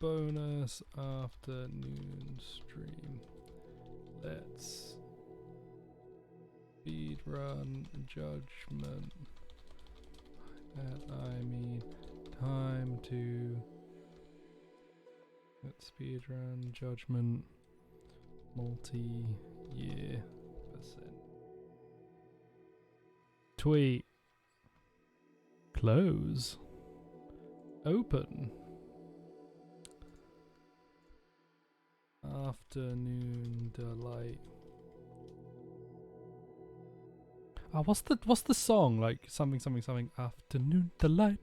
bonus afternoon stream. Let's speedrun Judgement. I mean time to let's speedrun Judgement multi-year percent. Tweet. Close. Open. Afternoon delight. Oh, what's the song? Like something. Afternoon delight.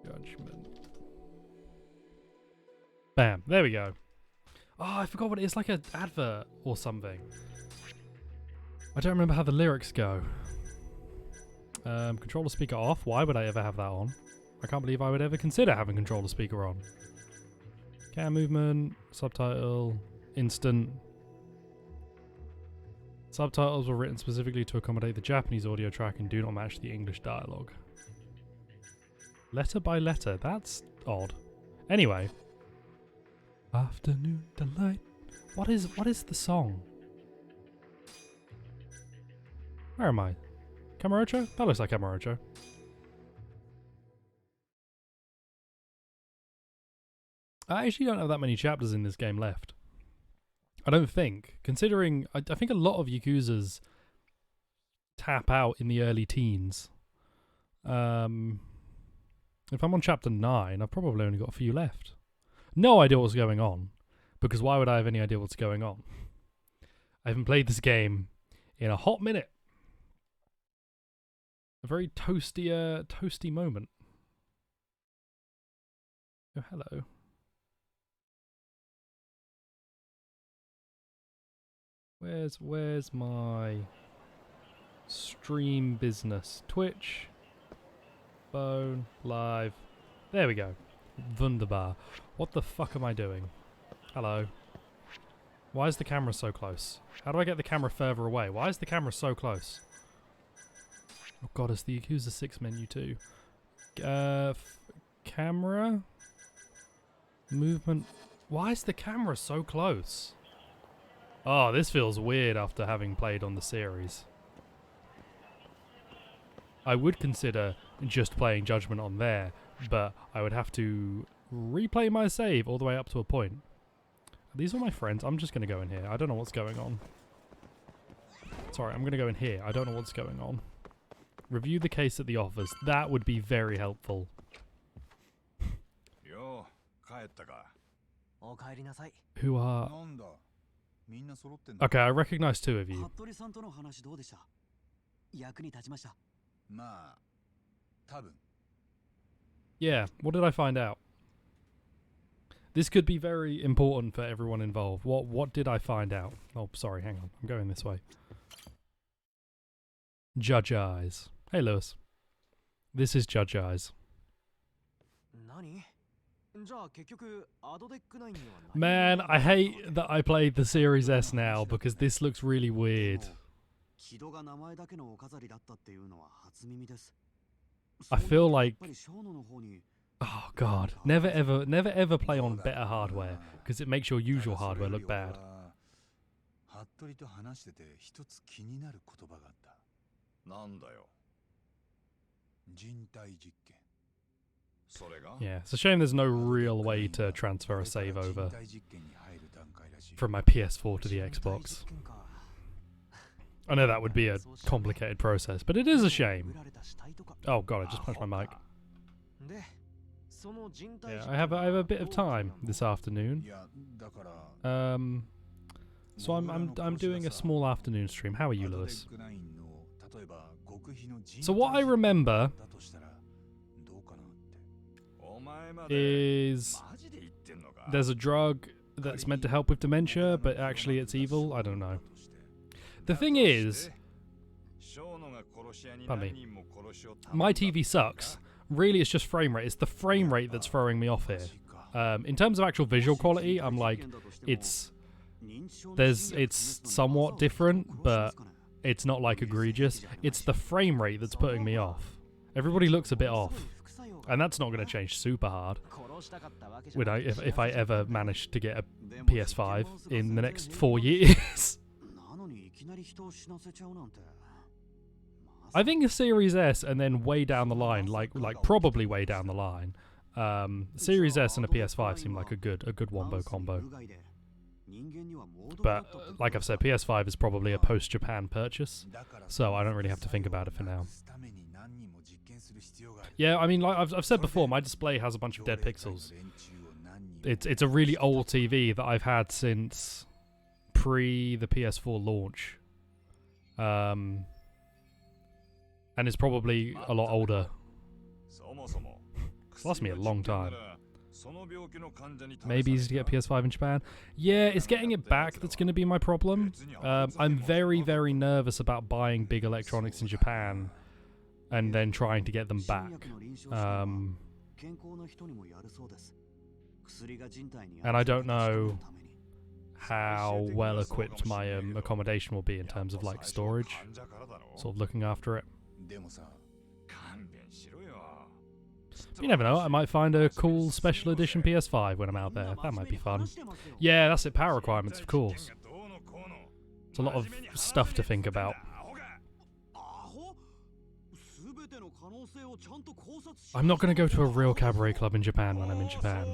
Judgement. Bam. There we go. Oh, I forgot what it is. Like an advert or something. I don't remember how the lyrics go. Controller speaker off. Why would I ever have that on? I can't believe I would ever consider having controller speaker on. Cam movement, subtitle, instant. Subtitles were written specifically to accommodate the Japanese audio track and do not match the English dialogue. Letter by letter, that's odd. Anyway. Afternoon delight. What is the song? Where am I? Kamurocho? That looks like Kamurocho. I actually don't have that many chapters in this game left. I don't think. Considering, I think a lot of Yakuzas tap out in the early teens. If I'm on chapter 9, I've probably only got a few left. No idea what's going on. Because why would I have any idea what's going on? I haven't played this game in a hot minute. A very toasty moment. Oh, hello. Where's my stream business? Twitch, phone, live. There we go. Wunderbar. What the fuck am I doing? Hello. Why is the camera so close? How do I get the camera further away? Why is the camera so close? Oh god, it's the Yakuza 6 menu too. Camera? Movement? Why is the camera so close? Oh, this feels weird after having played on the series. I would consider just playing Judgment on there, but I would have to replay my save all the way up to a point. These are my friends. I'm just going to go in here. I don't know what's going on. Sorry, I'm going to go in here. I don't know what's going on. Review the case at the office. That would be very helpful. Who are... Okay, I recognize two of you. Yeah, what did I find out? This could be very important for everyone involved. What did I find out? Oh, sorry, hang on. I'm going this way. Judge Eyes. Hey, Lewis. This is Judge Eyes. Man, I hate that I played the Series S now because this looks really weird. I feel like... Oh god, never ever play on better hardware because it makes your usual hardware look bad. Yeah, it's a shame there's no real way to transfer a save over from my PS4 to the Xbox. I know that would be a complicated process, but it is a shame. Oh god, I just punched my mic. Yeah, I have a bit of time this afternoon. So I'm doing a small afternoon stream. How are you, Lewis? So what I remember is there's a drug that's meant to help with dementia, but actually it's evil. I don't know. The thing is, pardon me, my TV sucks. Really, it's just frame rate. It's the frame rate that's throwing me off here. In terms of actual visual quality, I'm like, it's somewhat different, but it's not like egregious. It's the frame rate that's putting me off. Everybody looks a bit off. And that's not going to change super hard if I ever manage to get a PS5 in the next 4 years. I think a Series S and then way down the line, like probably way down the line, Series S and a PS5 seem like a good wombo combo. But like I've said, PS5 is probably a post-Japan purchase, so I don't really have to think about it for now. Yeah, I mean, like I've said before, my display has a bunch of dead pixels. It's a really old TV that I've had since pre the PS4 launch, and it's probably a lot older. It's lasted me a long time. Maybe easy to get a PS5 in Japan. Yeah, it's getting it back that's going to be my problem. I'm very, very nervous about buying big electronics in Japan and then trying to get them back. And I don't know how well equipped my accommodation will be in terms of like storage, sort of looking after it. You never know, I might find a cool special edition PS5 when I'm out there. That might be fun. Yeah, that's it, power requirements, of course. It's a lot of stuff to think about. I'm not going to go to a real cabaret club in Japan when I'm in Japan.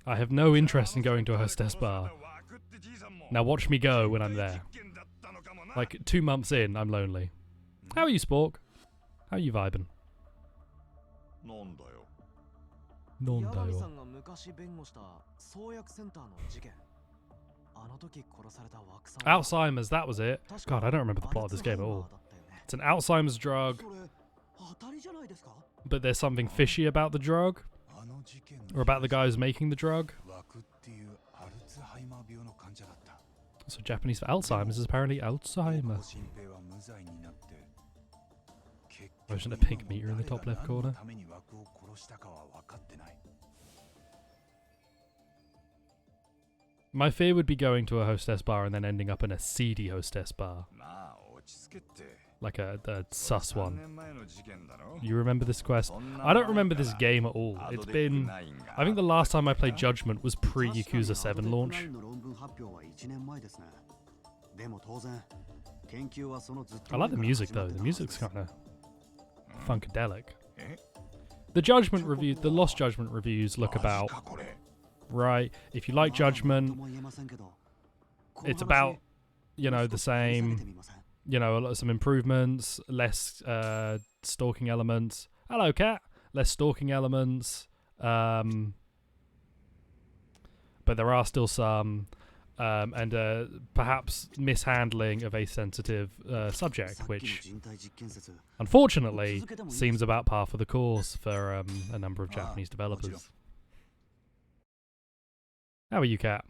I have no interest in going to a hostess bar. Now watch me go when I'm there. Like 2 months in, I'm lonely. How are you, Spork? How are you vibing? Alzheimer's, that was it. God, I don't remember the plot of this game at all. It's an Alzheimer's drug, but there's something fishy about the drug, or about the guy who's making the drug. So Japanese for Alzheimer's is apparently Alzheimer. There's a pink meter in the top left corner. My fear would be going to a hostess bar and then ending up in a seedy hostess bar. Like a sus one. You remember this quest? I don't remember this game at all. It's been... I think the last time I played Judgement was pre-Yakuza 7 launch. I like the music though. The music's kind of funkadelic. The Judgement review, the Lost Judgment reviews look about right. If you like Judgement, it's about, you know, the same, you know, some improvements, less stalking elements. Hello, cat. Less stalking elements, but there are still some, and perhaps mishandling of a sensitive subject, which unfortunately seems about par for the course for a number of Japanese developers. How are you, cat?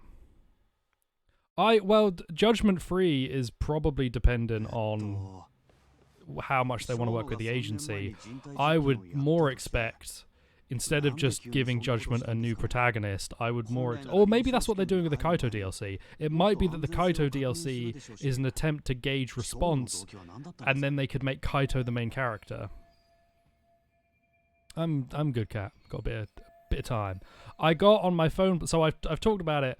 Well, Judgment Free is probably dependent on how much they want to work with the agency. I would more expect, instead of just giving Judgment a new protagonist, I would more... or maybe that's what they're doing with the Kaito DLC. It might be that the Kaito DLC is an attempt to gauge response, and then they could make Kaito the main character. I'm good, cat. Got a bit of time. I got on my phone... so I've talked about it.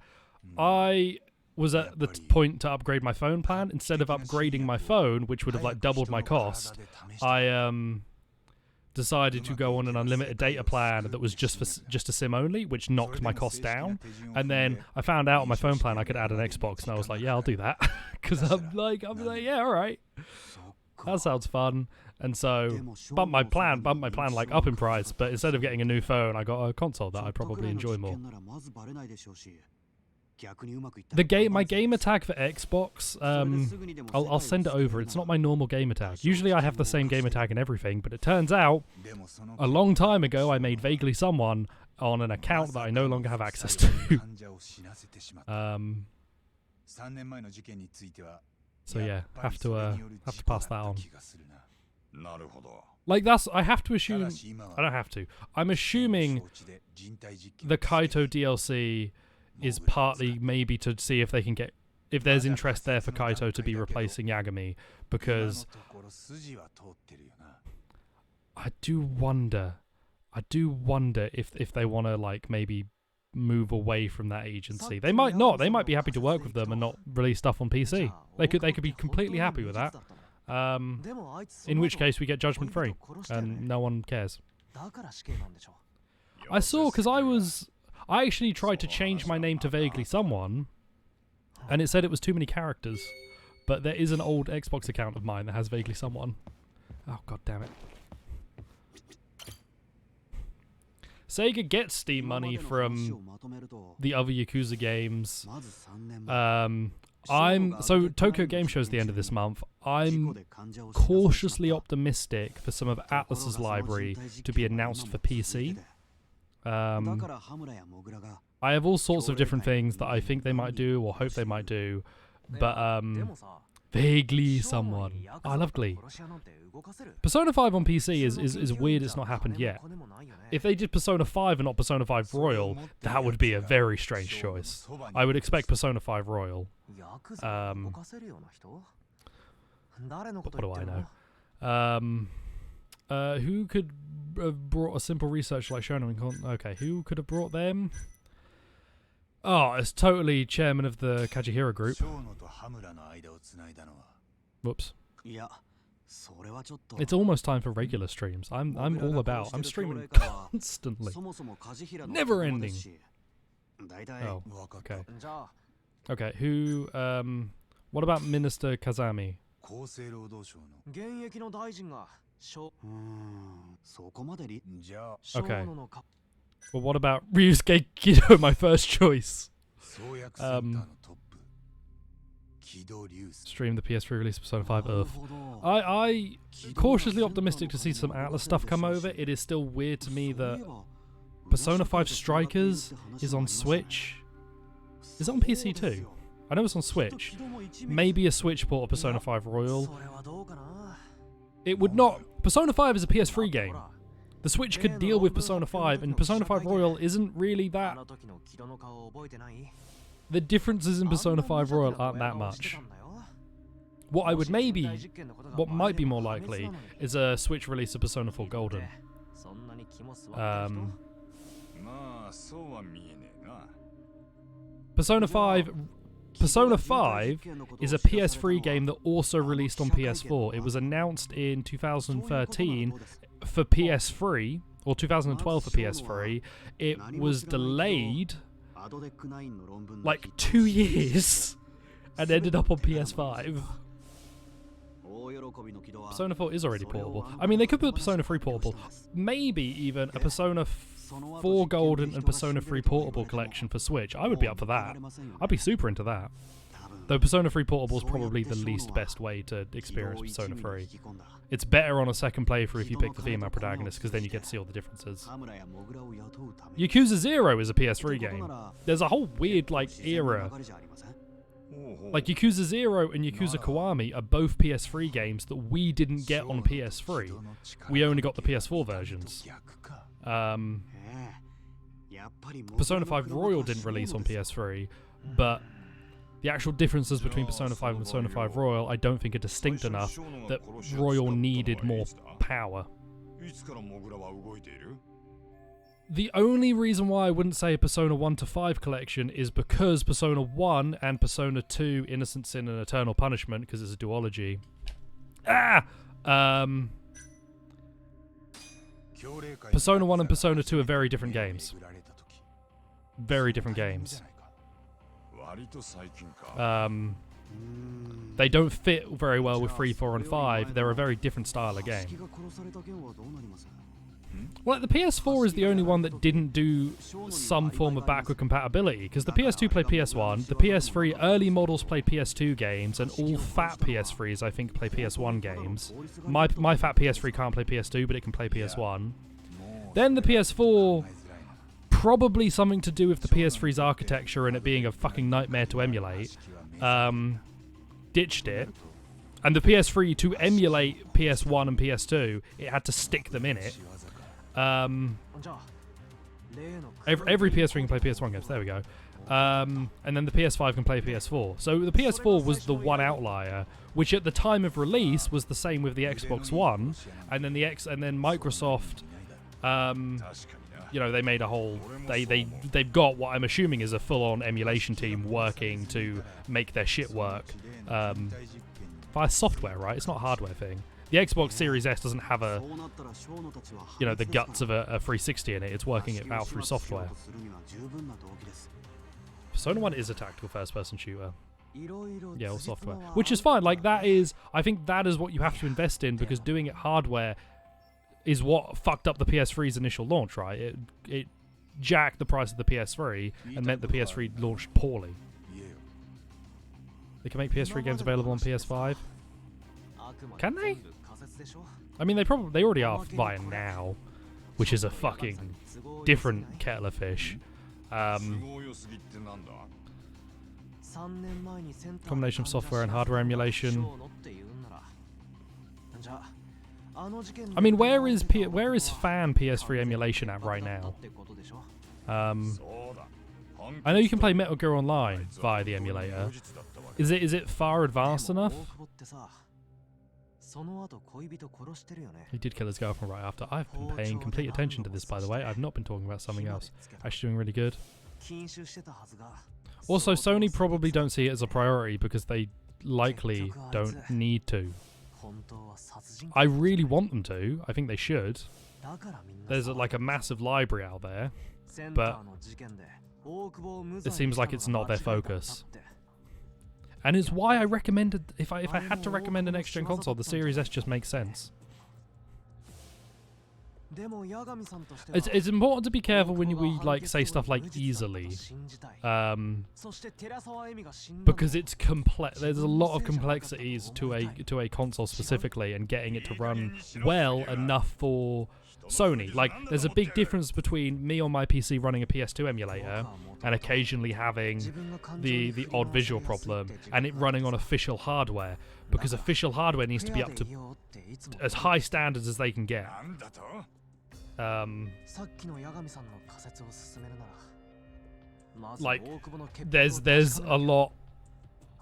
I was at the point to upgrade my phone plan. Instead of upgrading my phone, which would have like doubled my cost, I decided to go on an unlimited data plan that was just a SIM only, which knocked my cost down. And then I found out on my phone plan I could add an Xbox, and I was like, yeah, I'll do that, because I'm like, yeah, all right, that sounds fun. And so bumped my plan like up in price, but instead of getting a new phone, I got a console that I probably enjoy more. My gamer tag for Xbox, I'll send it over. It's not my normal gamer tag. Usually I have the same gamer tag and everything, but it turns out a long time ago I made Vaguely Someone on an account that I no longer have access to. So yeah, have to pass that on. Like I have to assume, I don't have to. I'm assuming the Kaito DLC is partly maybe to see if they can get, if there's interest there for Kaito to be replacing Yagami, because I do wonder I do wonder if they want to like maybe move away from that agency. They might not. They might be happy to work with them and not release stuff on PC. They could be completely happy with that. In which case we get Judgment free and no one cares. I saw, because I actually tried to change my name to Vaguely Someone, and it said it was too many characters. But there is an old Xbox account of mine that has Vaguely Someone. Oh, god damn it. Sega gets Steam money from the other Yakuza games. So Tokyo Game Show is the end of this month. I'm cautiously optimistic for some of Atlus's library to be announced for PC. I have all sorts of different things that I think they might do or hope they might do, but Vaguely Someone. Oh, I love Glee. Persona 5 on PC is weird it's not happened yet. If they did Persona 5 and not Persona 5 Royal, that would be a very strange choice. I would expect Persona 5 Royal. What do I know? Who could have brought a simple research like Shonen? Okay, who could have brought them? Oh, it's totally chairman of the Kajihira group. Whoops. It's almost time for regular streams. I'm all about. I'm streaming constantly. Never ending. Oh, okay. Okay, who, what about Minister Kazami? Okay. Well, what about Ryusuke Kido, my first choice? Stream the PS3 release of Persona 5. Ugh. I cautiously optimistic to see some Atlus stuff come over. It is still weird to me that Persona 5 Strikers is on Switch. Is it on PC too? I know it's on Switch. Maybe a Switch port of Persona 5 Royal. It would not... Persona 5 is a PS3 game. The Switch could deal with Persona 5, and Persona 5 Royal isn't really that... The differences in Persona 5 Royal aren't that much. What might be more likely, is a Switch release of Persona 4 Golden. Persona 5 is a PS3 game that also released on PS4. It was announced in 2013 for PS3, or 2012 for PS3. It was delayed like 2 years and ended up on PS5. Persona 4 is already portable. I mean, they could put Persona 3 portable. Maybe even a Persona 4 Golden and Persona 3 portable collection for Switch. I would be up for that. I'd be super into that. Though Persona 3 portable is probably the least best way to experience Persona 3. It's better on a second playthrough if you pick the female protagonist, because then you get to see all the differences. Yakuza 0 is a PS3 game. There's a whole weird, like, era. Like, Yakuza 0 and Yakuza Kiwami are both PS3 games that we didn't get on PS3. We only got the PS4 versions. Persona 5 Royal didn't release on PS3, but the actual differences between Persona 5 and Persona 5 Royal I don't think are distinct enough that Royal needed more power. The only reason why I wouldn't say a Persona 1 to 5 collection is because Persona 1 and Persona 2 Innocent Sin and Eternal Punishment, because it's a duology. Persona 1 and Persona 2 are very different games. Very different games. They don't fit very well with 3, 4, and 5. They're a very different style of game. Well, the PS4 is the only one that didn't do some form of backward compatibility, because the PS2 played PS1, the PS3 early models played PS2 games, and all fat PS3s, I think, play PS1 games. My fat PS3 can't play PS2, but it can play PS1. Then the PS4, probably something to do with the PS3's architecture and it being a fucking nightmare to emulate, ditched it. And the PS3, to emulate PS1 and PS2, it had to stick them in it. Every PS3 can play PS1 games. There we go. And then the PS5 can play PS4. So the PS4 was the one outlier, which at the time of release was the same with the Xbox One, and then Microsoft You know, they made a whole. They've got what I'm assuming is a full-on emulation team working to make their shit work via software, right? It's not a hardware thing. The Xbox Series S doesn't have a, you know, the guts of a 360 in it. It's working it out through software. Persona 1 is a tactical first-person shooter. Yeah, or software. Which is fine. Like, that is... I think that is what you have to invest in, because doing it hardware is what fucked up the PS3's initial launch, right? It jacked the price of the PS3 and meant the PS3 launched poorly. They can make PS3 games available on PS5. Can they? I mean, they already are via Now, which is a fucking different kettle of fish. Combination of software and hardware emulation. I mean, where is fan PS3 emulation at right now? I know you can play Metal Gear Online via the emulator. Is it far advanced enough? He did kill his girlfriend right after. I've been paying complete attention to this, by the way. I've not been talking about something else. Actually doing really good. Also, Sony probably don't see it as a priority because they likely don't need to. I really want them to. I think they should. There's like a massive library out there, but it seems like it's not their focus. And it's why I recommended, if I had to recommend a next-gen console, the Series S just makes sense. It's important to be careful when we like say stuff like easily, because it's complex. There's a lot of complexities to a console specifically, and getting it to run well enough for Sony. Like, there's a big difference between me on my PC running a PS2 emulator and occasionally having the odd visual problem, and it running on official hardware, because official hardware needs to be up to as high standards as they can get. Like, there's a lot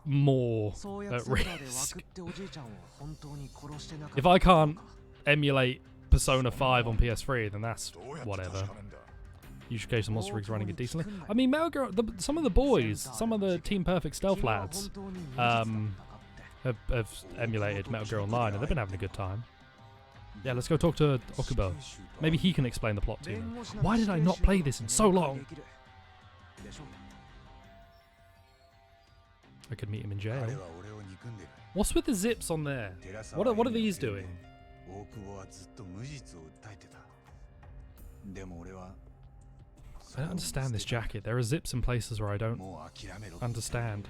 more at risk. If I can't emulate Persona 5 on PS3, then that's whatever. Usual case of Monster Rigs running it decently. I mean, Metal Gear, some of the boys, some of the Team Perfect stealth lads, have emulated Metal Gear Online, and they've been having a good time. Yeah, let's go talk to Okubo. Maybe he can explain the plot to me. Why did I not play this in so long? I could meet him in jail. What's with the zips on there? What are these doing? I don't understand this jacket. There are zips in places where I don't understand.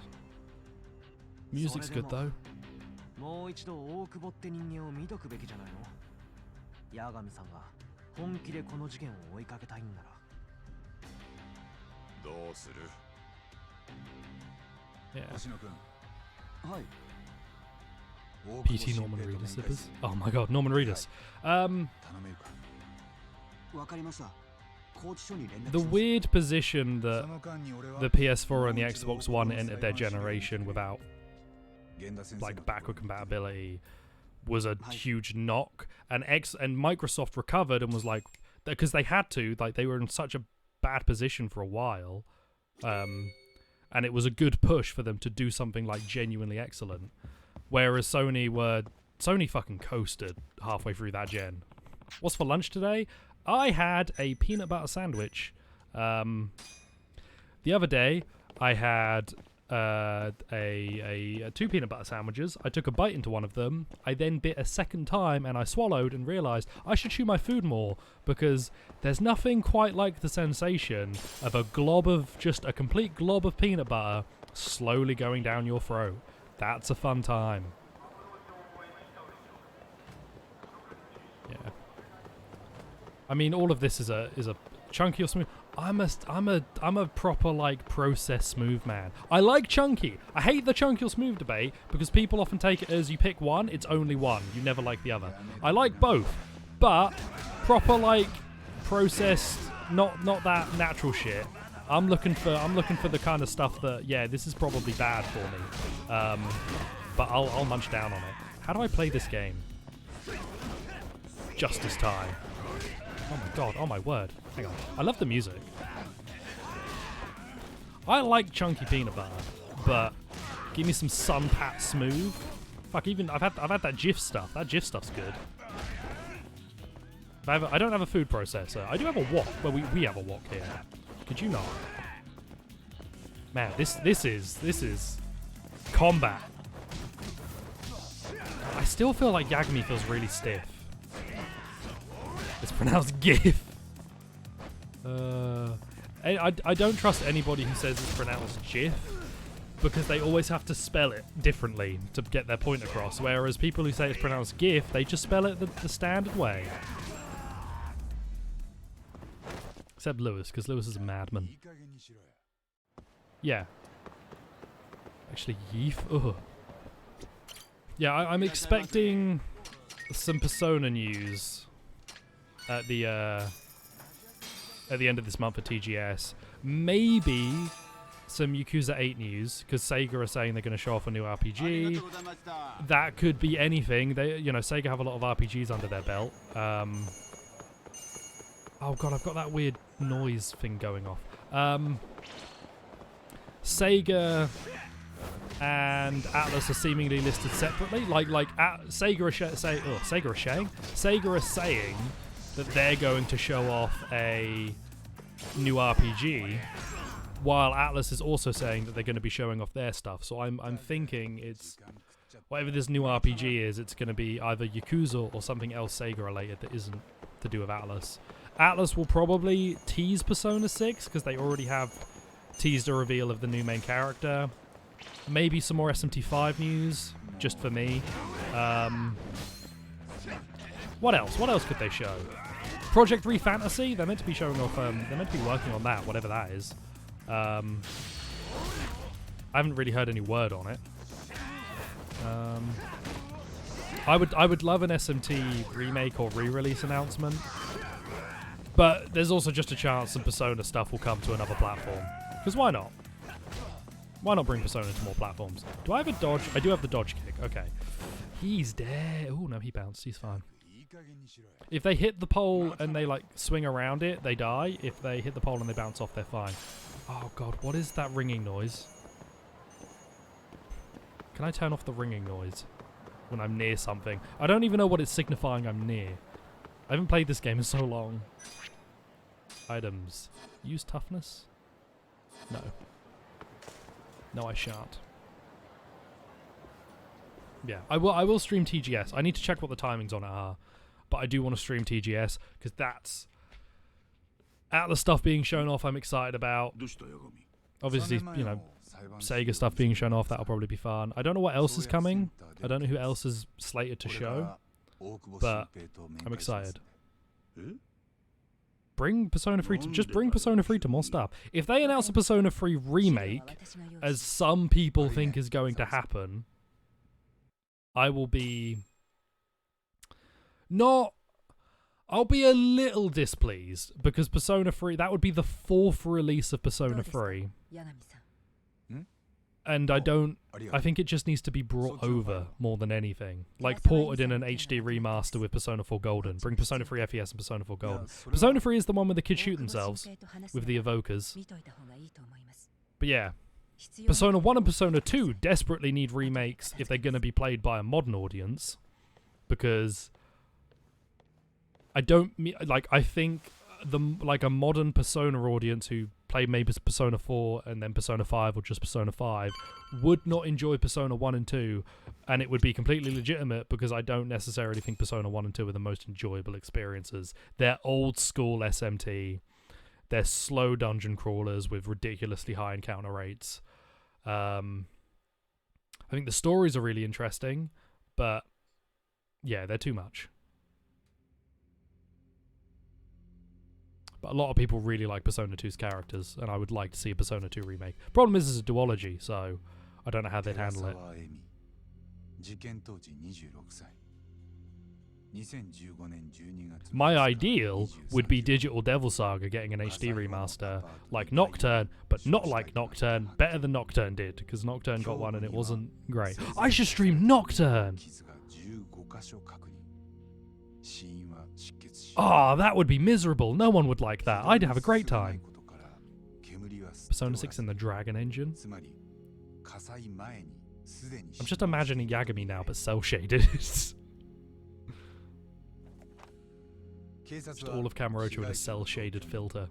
Music's good though. Yeah. PT Norman Reedus zippers. Oh my god, Norman Reedus. The weird position that the PS4 and the Xbox One entered their generation without like backward compatibility was a huge knock, and Microsoft recovered and was like, because they had to, like, they were in such a bad position for a while, and it was a good push for them to do something like genuinely excellent, whereas Sony fucking coasted halfway through that gen. What's for lunch today? I had a peanut butter sandwich. The other day I had two peanut butter sandwiches. I took a bite into one of them. I then bit a second time and I swallowed and realised I should chew my food more, because there's nothing quite like the sensation of just a complete glob of peanut butter slowly going down your throat. That's a fun time. Yeah. I mean, all of this is a chunky or smooth. I'm a proper like processed smooth man. I like chunky. I hate the chunky or smooth debate, because people often take it as you pick one, it's only one. You never like the other. I like both, but proper like processed, not that natural shit. I'm looking for the kind of stuff that, yeah, this is probably bad for me. But I'll munch down on it. How do I play this game? Justice time. Oh my god, oh my word. Hang on. I love the music. I like chunky peanut butter, but give me some Sun Pat Smooth. Fuck, even I've had that Jif stuff. That Jif stuff's good. I don't have a food processor. I do have a wok. Well, we have a wok here. Could you not? Man, this is combat. I still feel like Yagami feels really stiff. It's pronounced GIF. I don't trust anybody who says it's pronounced GIF because they always have to spell it differently to get their point across. Whereas people who say it's pronounced GIF, they just spell it the standard way. Except Lewis, because Lewis is a madman. Yeah. Actually, Yeef. Ugh. Yeah, I'm expecting some Persona news at the end of this month for TGS. Maybe some Yakuza 8 news, because Sega are saying they're going to show off a new RPG. That could be anything. They, Sega have a lot of RPGs under their belt. Oh god, I've got that weird noise thing going off. Sega and Atlus are seemingly listed separately. Sega are saying that they're going to show off a new RPG, while Atlus is also saying that they're going to be showing off their stuff. So I'm thinking it's whatever this new RPG is, it's going to be either Yakuza or something else Sega related that isn't to do with Atlus. Atlus will probably tease Persona 6 because they already have teased a reveal of the new main character. Maybe some more SMT5 news, just for me. What else? What else could they show? Project Re-Fantasy? They're meant to be showing off, they're meant to be working on that, whatever that is. I haven't really heard any word on it. I would love an SMT remake or re-release announcement. But there's also just a chance some Persona stuff will come to another platform. Because why not? Why not bring Persona to more platforms? Do I have a dodge? I do have the dodge kick. Okay. He's dead. Oh, no, he bounced. He's fine. If they hit the pole and they, swing around it, they die. If they hit the pole and they bounce off, they're fine. Oh, God. What is that ringing noise? Can I turn off the ringing noise when I'm near something? I don't even know what it's signifying I'm near. I haven't played this game in so long. Items. Use toughness? No. No, I shan't. Yeah, I will stream TGS. I need to check what the timings on it are. But I do want to stream TGS, because that's Atlas stuff being shown off I'm excited about. Obviously, Sega stuff being shown off, that'll probably be fun. I don't know what else is coming. I don't know who else is slated to show. But I'm excited. Bring Persona 3 to... Just bring Persona 3 to more stuff. If they announce a Persona 3 remake, as some people think is going to happen, I will be... I'll be a little displeased, because Persona 3... That would be the 4th release of Persona 3. And I think it just needs to be brought over more than anything. Ported in an HD remaster with Persona 4 Golden. Bring Persona 3 FES and Persona 4 Golden. Persona 3 is the one where the kids shoot themselves with the evokers. But yeah, Persona 1 and Persona 2 desperately need remakes if they're going to be played by a modern audience. Because I think a modern Persona audience who played maybe Persona 4 and then Persona 5 or just Persona 5 would not enjoy Persona 1 and 2, and it would be completely legitimate because I don't necessarily think Persona 1 and 2 are the most enjoyable experiences. They're old school SMT. They're slow dungeon crawlers with ridiculously high encounter rates. I think the stories are really interesting, but yeah, they're too much. But a lot of people really like Persona 2's characters, and I would like to see a Persona 2 remake. Problem is, it's a duology, so I don't know how they'd handle it. My ideal would be Digital Devil Saga getting an HD remaster, like Nocturne, but not like Nocturne, better than Nocturne did, because Nocturne got one and it wasn't great. I should stream Nocturne! Oh, that would be miserable. No one would like that. I'd have a great time. Persona 6 in the Dragon Engine. I'm just imagining Yagami now, but cel-shaded. Just all of Kamurocho with a cel-shaded filter.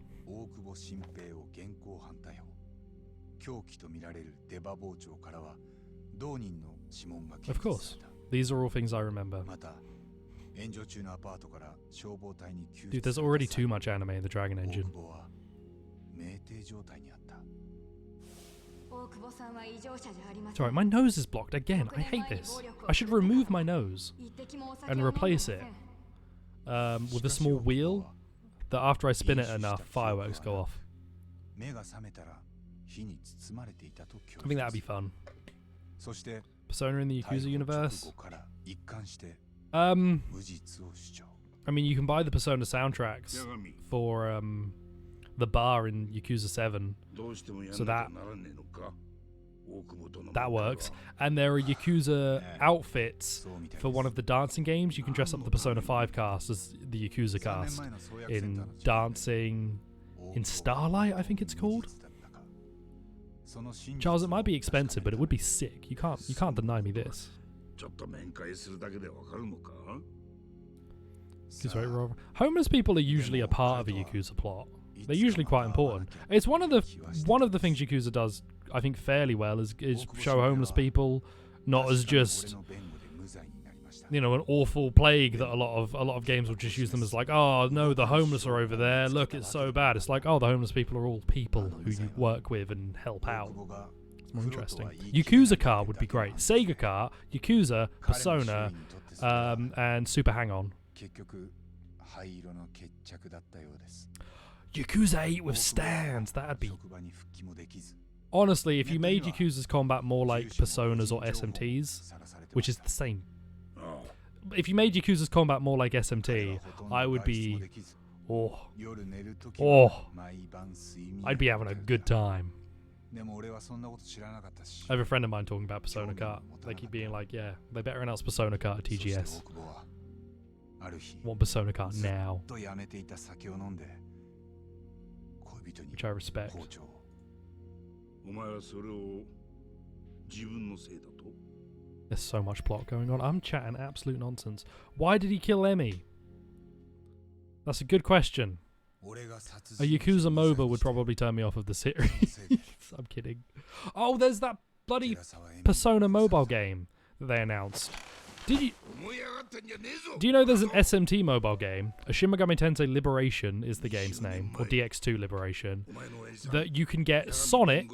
Of course. These are all things I remember. Dude, there's already too much anime in the Dragon Engine. Sorry, my nose is blocked again. I hate this. I should remove my nose and replace it with a small wheel that after I spin it enough, fireworks go off. I think that'd be fun. Persona in the Yakuza universe. I mean, you can buy the Persona soundtracks for the bar in Yakuza 7, so that works. And there are Yakuza outfits for one of the dancing games. You can dress up the Persona 5 cast as the Yakuza cast in dancing in Starlight, I think it's called. Charles, it might be expensive, but it would be sick. You can't deny me this. Homeless people are usually a part of a Yakuza plot. They're usually quite important. It's one of the things Yakuza does, I think, fairly well is show homeless people not as just, you know, an awful plague that a lot of games will just use them as like, oh no, the homeless are over there. Look, it's so bad. It's like, oh, the homeless people are all people who you work with and help out. It's more interesting. Yakuza car would be great. Sega car, Yakuza, Persona, and Super Hang-On. Yakuza 8 with stands, that'd be... Honestly, if you made Yakuza's combat more like Personas or SMTs, which is the same... If you made Yakuza's combat more like SMT, I would be... I'd be having a good time. I have a friend of mine talking about Persona Kart. They keep being like, yeah, they better announce Persona Kart at TGS. Want Persona Kart now. Which I respect. There's so much plot going on. I'm chatting absolute nonsense. Why did he kill Emi? That's a good question. A Yakuza MOBA would probably turn me off of the series. I'm kidding. Oh, there's that bloody Persona mobile game that they announced. Do you know there's an SMT mobile game? A Shin Megami Tensei Liberation is the game's name, or DX2 Liberation, that you can get Sonic,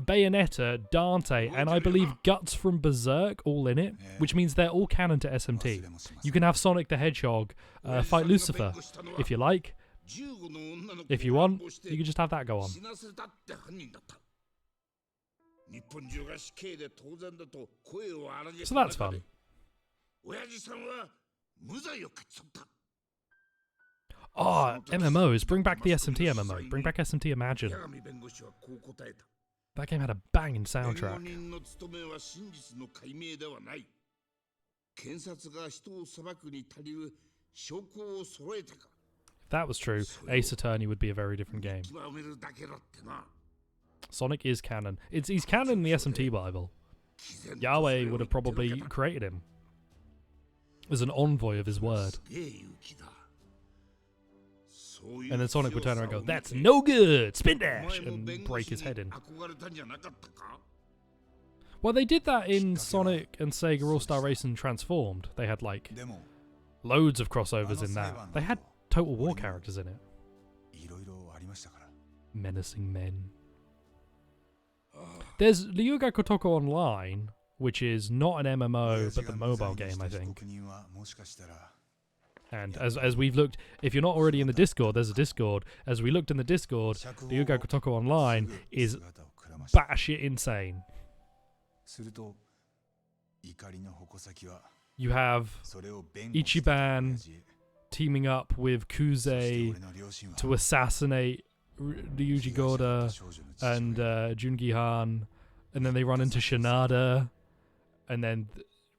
Bayonetta, Dante, and I believe Guts from Berserk all in it, which means they're all canon to SMT. You can have Sonic the Hedgehog fight Lucifer, if you like. If you want, you can just have that go on. So that's fun. Oh, MMOs. Bring back the SMT MMO. Bring back SMT Imagine. That game had a banging soundtrack. If that was true, Ace Attorney would be a very different game. Sonic is canon. He's canon in the SMT Bible. Yahweh would have probably created him as an envoy of his word. And then Sonic would turn around and go, "That's no good! Spin dash!" and break his head in. Well, they did that in Sonic and Sega All-Star Racing Transformed. They had, like, loads of crossovers in that. They had Total War characters in it. Menacing men. There's Ryuga Kotoko Online, which is not an MMO, but the mobile game, I think. And as we've looked, if you're not already in the Discord, there's a Discord. As we looked in the Discord, Ryuga Kotoko Online is batshit insane. You have Ichiban teaming up with Kuze to assassinate Ryuji Goda and Jungi Han, and then they run into Shinada, and then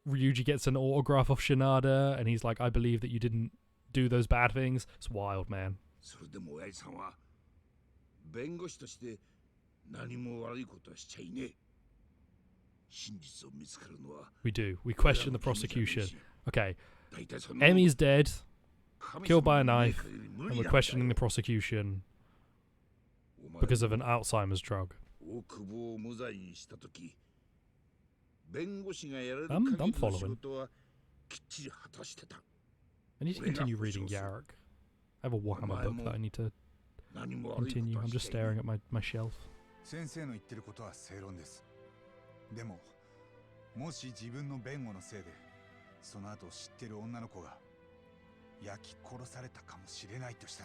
Ryuji gets an autograph off Shinada, and he's like, I believe that you didn't do those bad things. It's wild, man. We do. We question the prosecution. Okay. Emi's dead, killed by a knife, and we're questioning the prosecution because of an Alzheimer's drug. I'm following. I need to continue reading Yarok. I have a Warhammer book that I need to continue. I'm just staring at my shelf.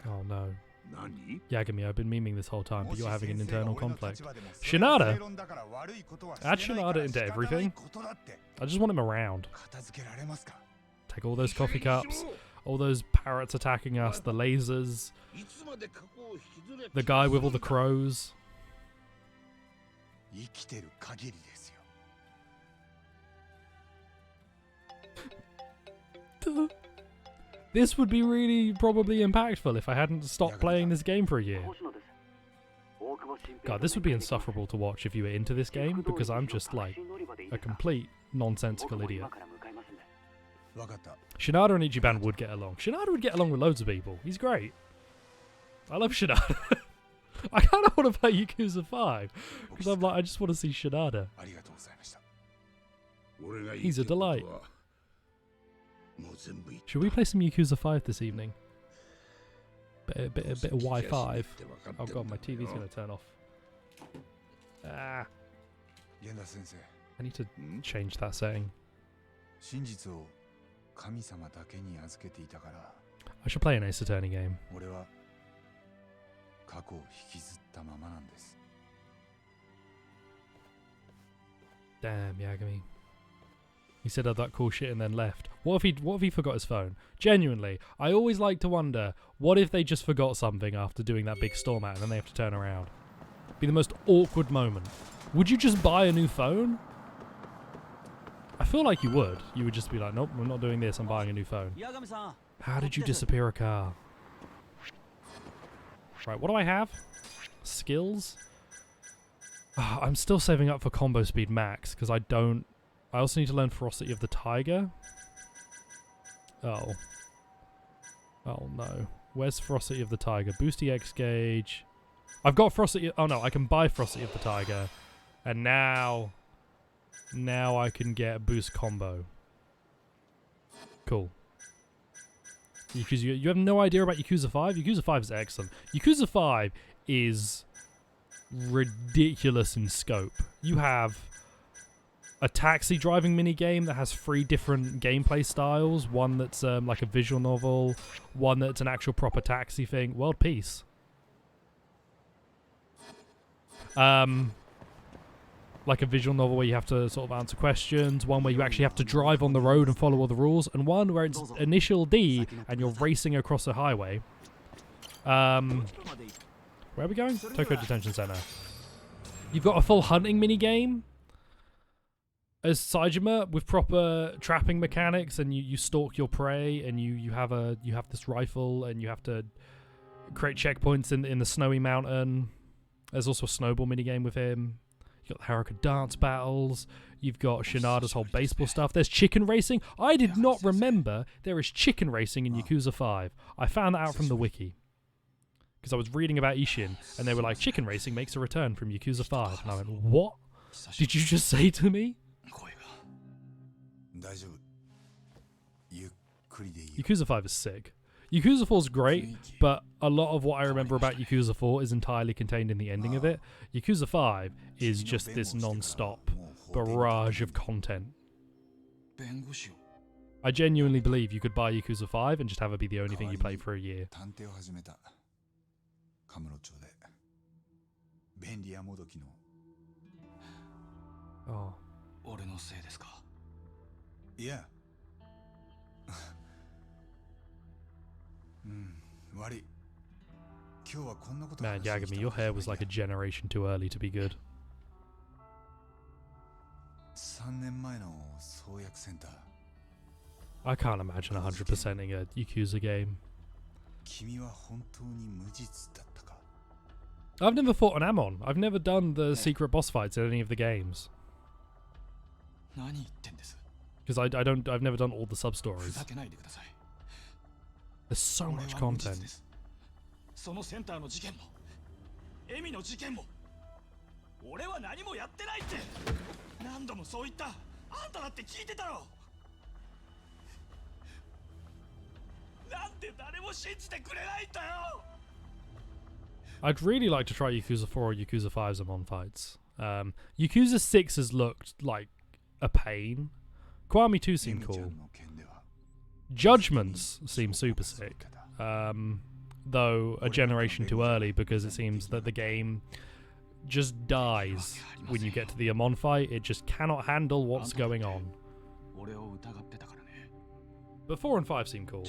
Oh no. Yagami, I've been memeing this whole time, but you're having an internal conflict. Shinada? Add Shinada into everything? I just want him around. Take all those coffee cups, all those parrots attacking us, the lasers, the guy with all the crows. This would be really probably impactful if I hadn't stopped playing this game for a year. God, this would be insufferable to watch if you were into this game, because I'm just like a complete nonsensical idiot. Shinada and Ichiban would get along. Shinada would get along with loads of people. He's great. I love Shinada. I kind of want to play Yakuza 5 because I'm like, I just want to see Shinada. He's a delight. Should we play some Yakuza 5 this evening? A bit of Y5. Oh god, my TV's going to turn off. Ah. I need to change that setting. I should play an Ace Attorney game. Damn, Yagami. He said all that cool shit and then left. What if he forgot his phone? Genuinely, I always like to wonder, what if they just forgot something after doing that big storm out and then they have to turn around? Be the most awkward moment. Would you just buy a new phone? I feel like you would. You would just be like, nope, we're not doing this, I'm buying a new phone. How did you disappear a car? Right, what do I have? Skills? Oh, I'm still saving up for combo speed max, because I also need to learn Ferocity of the Tiger. Oh. Oh no. Where's Ferocity of the Tiger? Boost EX gauge. I've got Ferocity. Oh no, I can buy Ferocity of the Tiger. And now I can get boost combo. Cool. You have no idea about Yakuza 5? Yakuza 5 is excellent. Yakuza 5 is ridiculous in scope. You have a taxi driving minigame that has 3 different gameplay styles. One that's like a visual novel. One that's an actual proper taxi thing. World peace. Like a visual novel where you have to sort of answer questions. One where you actually have to drive on the road and follow all the rules. And one where it's initial D and you're racing across a highway. Where are we going? Tokyo Detention Center. You've got a full hunting minigame as Saejima with proper trapping mechanics, and you stalk your prey, and you have this rifle, and you have to create checkpoints in the snowy mountain. There's also a snowball minigame with him. You've got the Haruka dance battles. You've got Shinada's whole baseball stuff. There's chicken racing. I did not remember there is chicken racing in Yakuza 5. I found that out from the wiki. Because I was reading about Ishin, and they were like, chicken racing makes a return from Yakuza 5. And I went, what did you just say to me? Yakuza 5 is sick. Yakuza 4 is great, but a lot of what I remember about Yakuza 4 is entirely contained in the ending of it. Yakuza 5 is just this non-stop barrage of content. I genuinely believe you could buy Yakuza 5 and just have it be the only thing you play for a year. Oh. Yeah. Man, Yagami, your hair was like a generation too early to be good. I can't imagine 100%ing a Yakuza game. I've never fought an Amon. I've never done the secret boss fights in any of the games. Because I've never done all the sub stories. There's so much content. そのセンターの事件もエミの事件も俺は何もやってないって何度もそう言ったあんただって聞いてたろなんで誰も信じてくれないんだよ I'd really like to try Yakuza 4 or Yakuza 5's Amon fights. Yakuza 6 has looked like a pain. Kiwami 2 seemed cool. Judgments seem super sick. Though a generation too early because it seems that the game just dies when you get to the Amon fight. It just cannot handle what's going on. But 4 and 5 seem cool.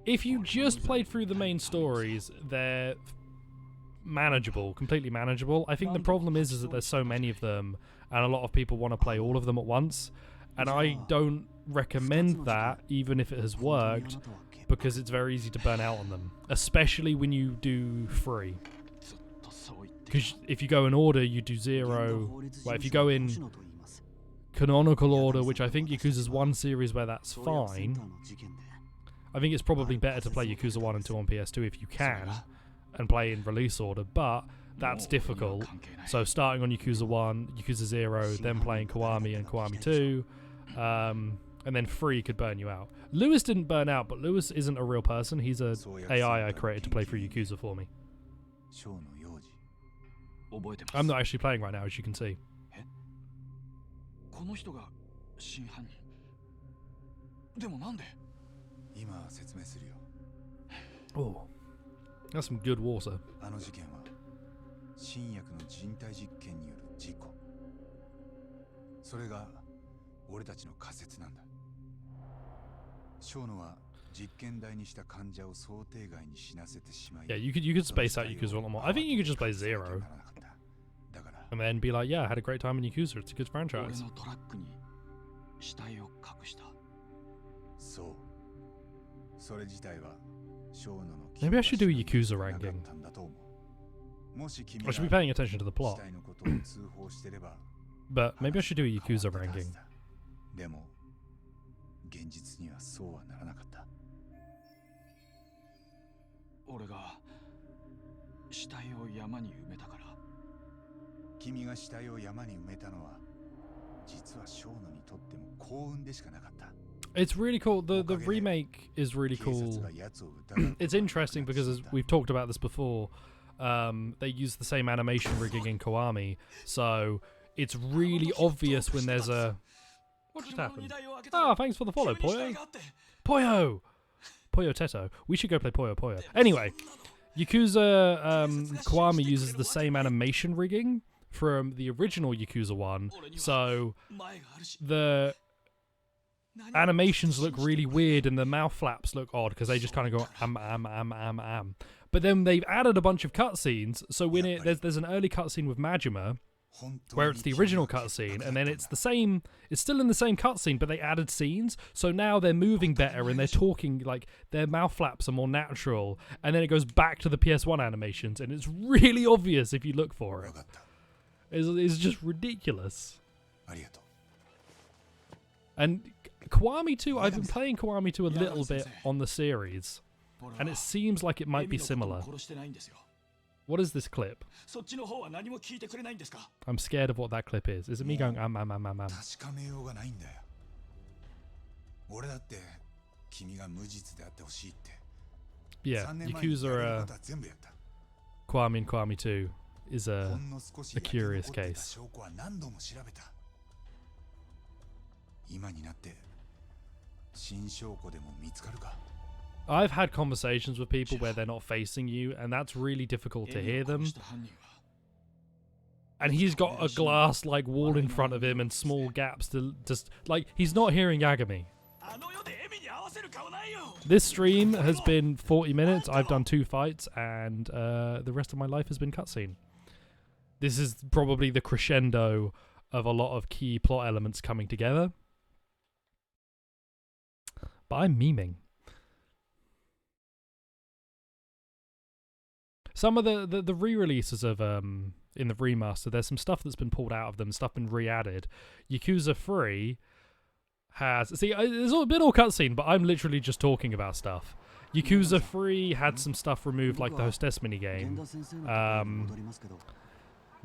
If you just played through the main stories, they're manageable, completely manageable. I think the problem is that there's so many of them and a lot of people want to play all of them at once. And I don't recommend that, even if it has worked, because it's very easy to burn out on them, especially when you do 3. Because if you go in order, you do 0. Well, if you go in canonical order, which I think Yakuza's 1 series where that's fine, I think it's probably better to play Yakuza 1 and 2 on PS2 if you can, and play in release order, but that's difficult. So starting on Yakuza 1, Yakuza 0, then playing Kiwami and Kiwami 2, and then 3 could burn you out. Lewis didn't burn out, but Lewis isn't a real person. He's a AI I created to play through Yakuza for me. I'm not actually playing right now, as you can see. Oh, that's some good water. 俺たちの仮説なんだ。ショーノは実験台にした患者を想定外に死なせてしまい。Yeah, you could space out Yakuza a lot more. I think you could just play 0 and then be like, yeah, I had a great time in Yakuza. It's a good franchise. 俺のトラックに死体を隠した。そう。それ自体はショーノの。Maybe I should do a Yakuza ranking. I should be paying attention to the plot. But maybe I should do a Yakuza ranking. でも現実にはそうはならなかった。俺が死体を山に埋めたから。君が死体を山に埋めたのは実はショーノにとっても幸運でしかなかった。It's really cool. The remake is really cool. It's interesting because as we've talked about this before, they use the same animation rigging in Kiwami, so it's really obvious when there's a... What just happened? Ah, thanks for the follow, Poyo. Poyo Teto. We should go play Poyo. Anyway, Yakuza Kiwami uses the same animation rigging from the original Yakuza 1, so the animations look really weird and the mouth flaps look odd because they just kind of go am. But then they've added a bunch of cutscenes, so when there's an early cutscene with Majima where it's the original cutscene, and then it's still in the same cutscene, but they added scenes, so now they're moving better and they're talking, like, their mouth flaps are more natural, and then it goes back to the PS1 animations, and it's really obvious if you look for it. It's just ridiculous. And Kiwami 2, I've been playing Kiwami 2 a little bit on the series, and it seems like it might be similar. What is this clip? I'm scared of what that clip is. Is it me going am? Yeah, Yakuza Kiwami and Kiwami 2 is a curious case. I've had conversations with people where they're not facing you, and that's really difficult to hear them. And he's got a glass like wall in front of him and small gaps to just like he's not hearing Yagami. This stream has been 40 minutes. I've done 2 fights, and the rest of my life has been cutscene. this is probably the crescendo of a lot of key plot elements coming together. But I'm memeing. Some of the re-releases of in the remaster, there's some stuff that's been pulled out of them, stuff been re-added. Yakuza 3 has... See, there's a bit all cutscene, but I'm literally just talking about stuff. Yakuza 3 had some stuff removed, like the hostess minigame.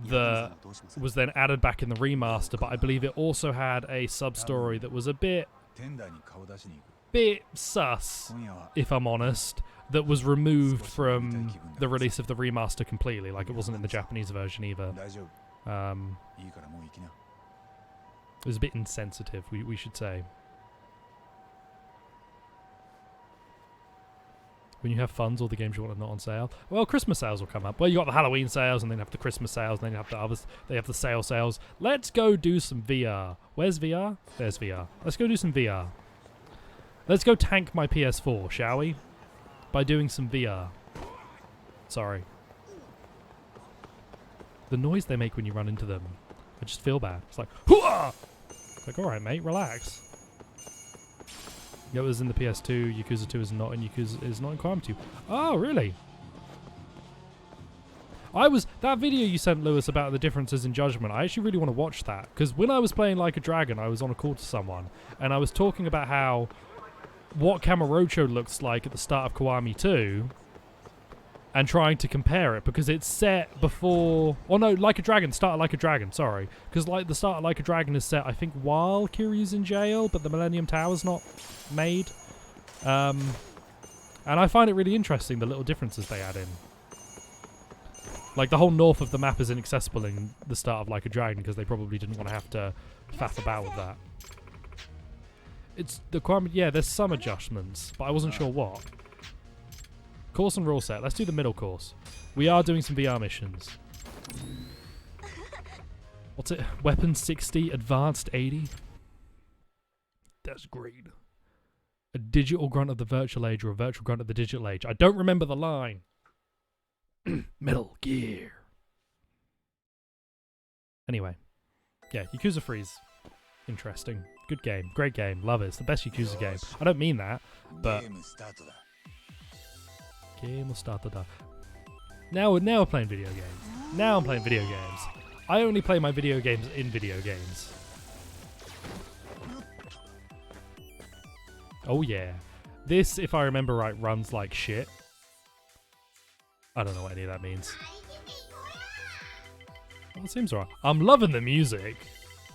That was then added back in the remaster, but I believe it also had a sub-story that was a bit sus, if I'm honest, that was removed from the release of the remaster completely. Like, it wasn't in the Japanese version either. It was a bit insensitive, we should say. When you have funds, all the games you want are not on sale. Well, Christmas sales will come up. Well, you got the Halloween sales, and then you have the Christmas sales, and then you have the others. They have the sales. Let's go do some VR. Where's VR? There's VR. Let's go do some VR. Let's go tank my PS4, shall we? By doing some VR. Sorry. The noise they make when you run into them, I just feel bad. It's like, hooah! It's like, alright, mate, relax. It was in the PS2, Yakuza 2 is not in Yakuza, is not in Crime 2. Oh, really? That video you sent, Lewis, about the differences in Judgment, I actually really want to watch that. Because when I was playing Like a Dragon, I was on a call to someone, and I was talking about how what Kamurocho looks like at the start of Kiwami 2, and trying to compare it, because it's set before... Oh no, Like a Dragon, start of Like a Dragon, sorry. Because the start of Like a Dragon is set, I think, while Kiryu's in jail, but the Millennium Tower's not made. And I find it really interesting, the little differences they add in. Like, the whole north of the map is inaccessible in the start of Like a Dragon, because they probably didn't want to have to faff about with that. It's the Kiwami... Yeah, there's some adjustments, but I wasn't sure what. Course and rule set. Let's do the middle course. We are doing some VR missions. What's it? Weapon 60, advanced 80. That's great. A digital grunt of the virtual age or a virtual grunt of the digital age. I don't remember the line. Metal Gear. Anyway. Yeah, Yakuza 3's interesting. Good game. Great game. Love it. It's the best Yakuza game. I don't mean that, but... Game will start the Now we're playing video games. Now I'm playing video games. I only play my video games in video games. Oh yeah. This, if I remember right, runs like shit. I don't know what any of that means. Well, it seems alright. I'm loving the music.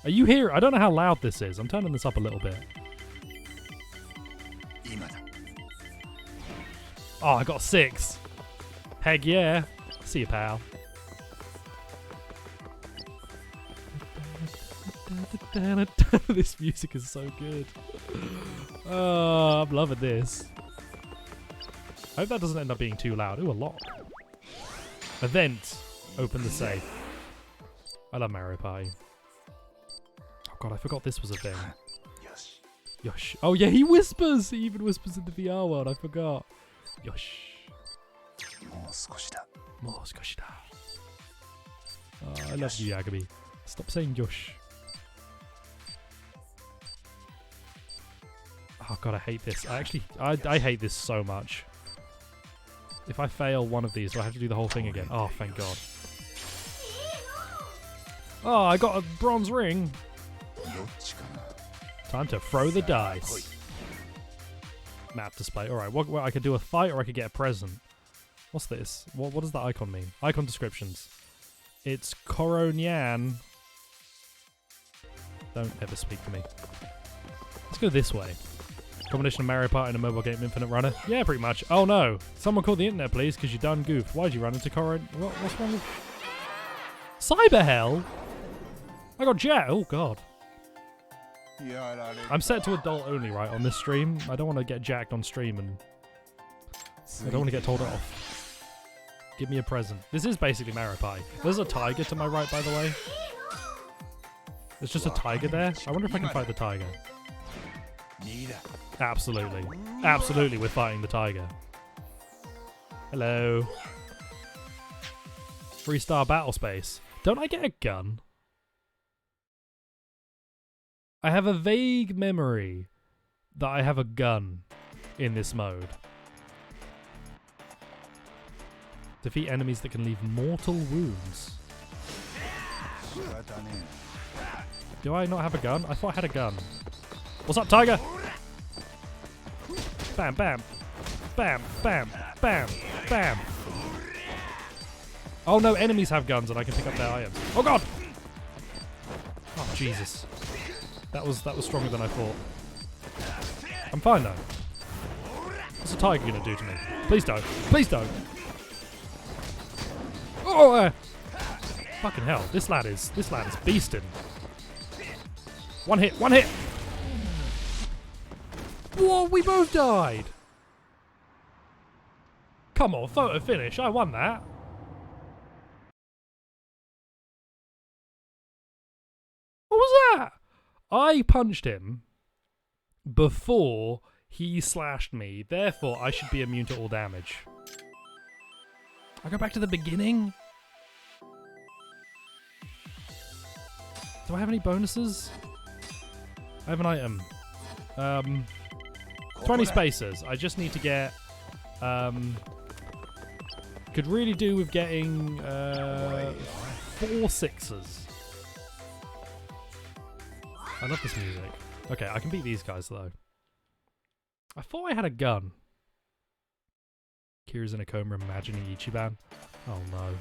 Are you here? I don't know how loud this is. I'm turning this up a little bit. Oh, I got 6. Heck yeah. See you, pal. This music is so good. Oh, I'm loving this. I hope that doesn't end up being too loud. Ooh, a lock. Event. Open the safe. I love Mario Party. Oh god, I forgot this was a thing. Yosh. Oh yeah, he whispers! He even whispers in the VR world, I forgot. Yosh. Oh, I love you, Yagami. Stop saying Yosh. Oh god, I hate this. I hate this so much. If I fail one of these, do I have to do the whole thing again? Oh, thank god. Oh, I got a bronze ring. Time to throw the dice. Map display. Alright, what I could do a fight or I could get a present. What's this? What does that icon mean? Icon descriptions. It's Koronyan. Don't ever speak to me. Let's go this way. Combination of Mario Party and a mobile game Infinite Runner? Yeah, pretty much. Oh no. Someone call the internet, please, because you done goofed. Why'd you run into what's wrong with... Cyber Hell? I got jet. Oh god. I'm set to adult only, right, on this stream. I don't want to get jacked on stream and... I don't want to get told off. Give me a present. This is basically Mario Party. There's a tiger to my right, by the way. There's just a tiger there. I wonder if I can fight the tiger. Absolutely. Absolutely, we're fighting the tiger. Hello. 3-star battle space. Don't I get a gun? I have a vague memory that I have a gun in this mode. Defeat enemies that can leave mortal wounds. Do I not have a gun? I thought I had a gun. What's up, Tiger? Bam, bam. Bam, bam, bam, bam. Oh no, enemies have guns and I can pick up their items. Oh god! Oh Jesus. That was stronger than I thought. I'm fine though. What's a tiger gonna do to me? Please don't. Please don't. Oh fucking hell. This lad is beasting. One hit, one hit! Whoa, we both died! Come on, photo finish, I won that. What was that? I punched him before he slashed me, therefore I should be immune to all damage. I go back to the beginning? Do I have any bonuses? I have an item. 20 spacers. I just need to get... could really do with getting 4 sixes. I love this music. Okay, I can beat these guys though. I thought I had a gun. Kira's in a coma imagining Ichiban. Oh no.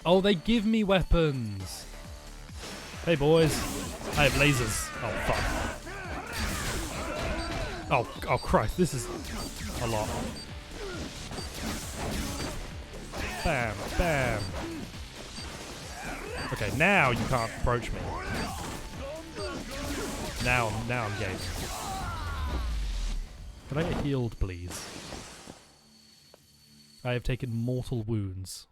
Oh, they give me weapons. Hey boys. I have lasers. Oh fuck. Oh Christ, this is a lot. Bam, bam. Okay, now you can't approach me. Now I'm gay. Can I get healed, please? I have taken mortal wounds.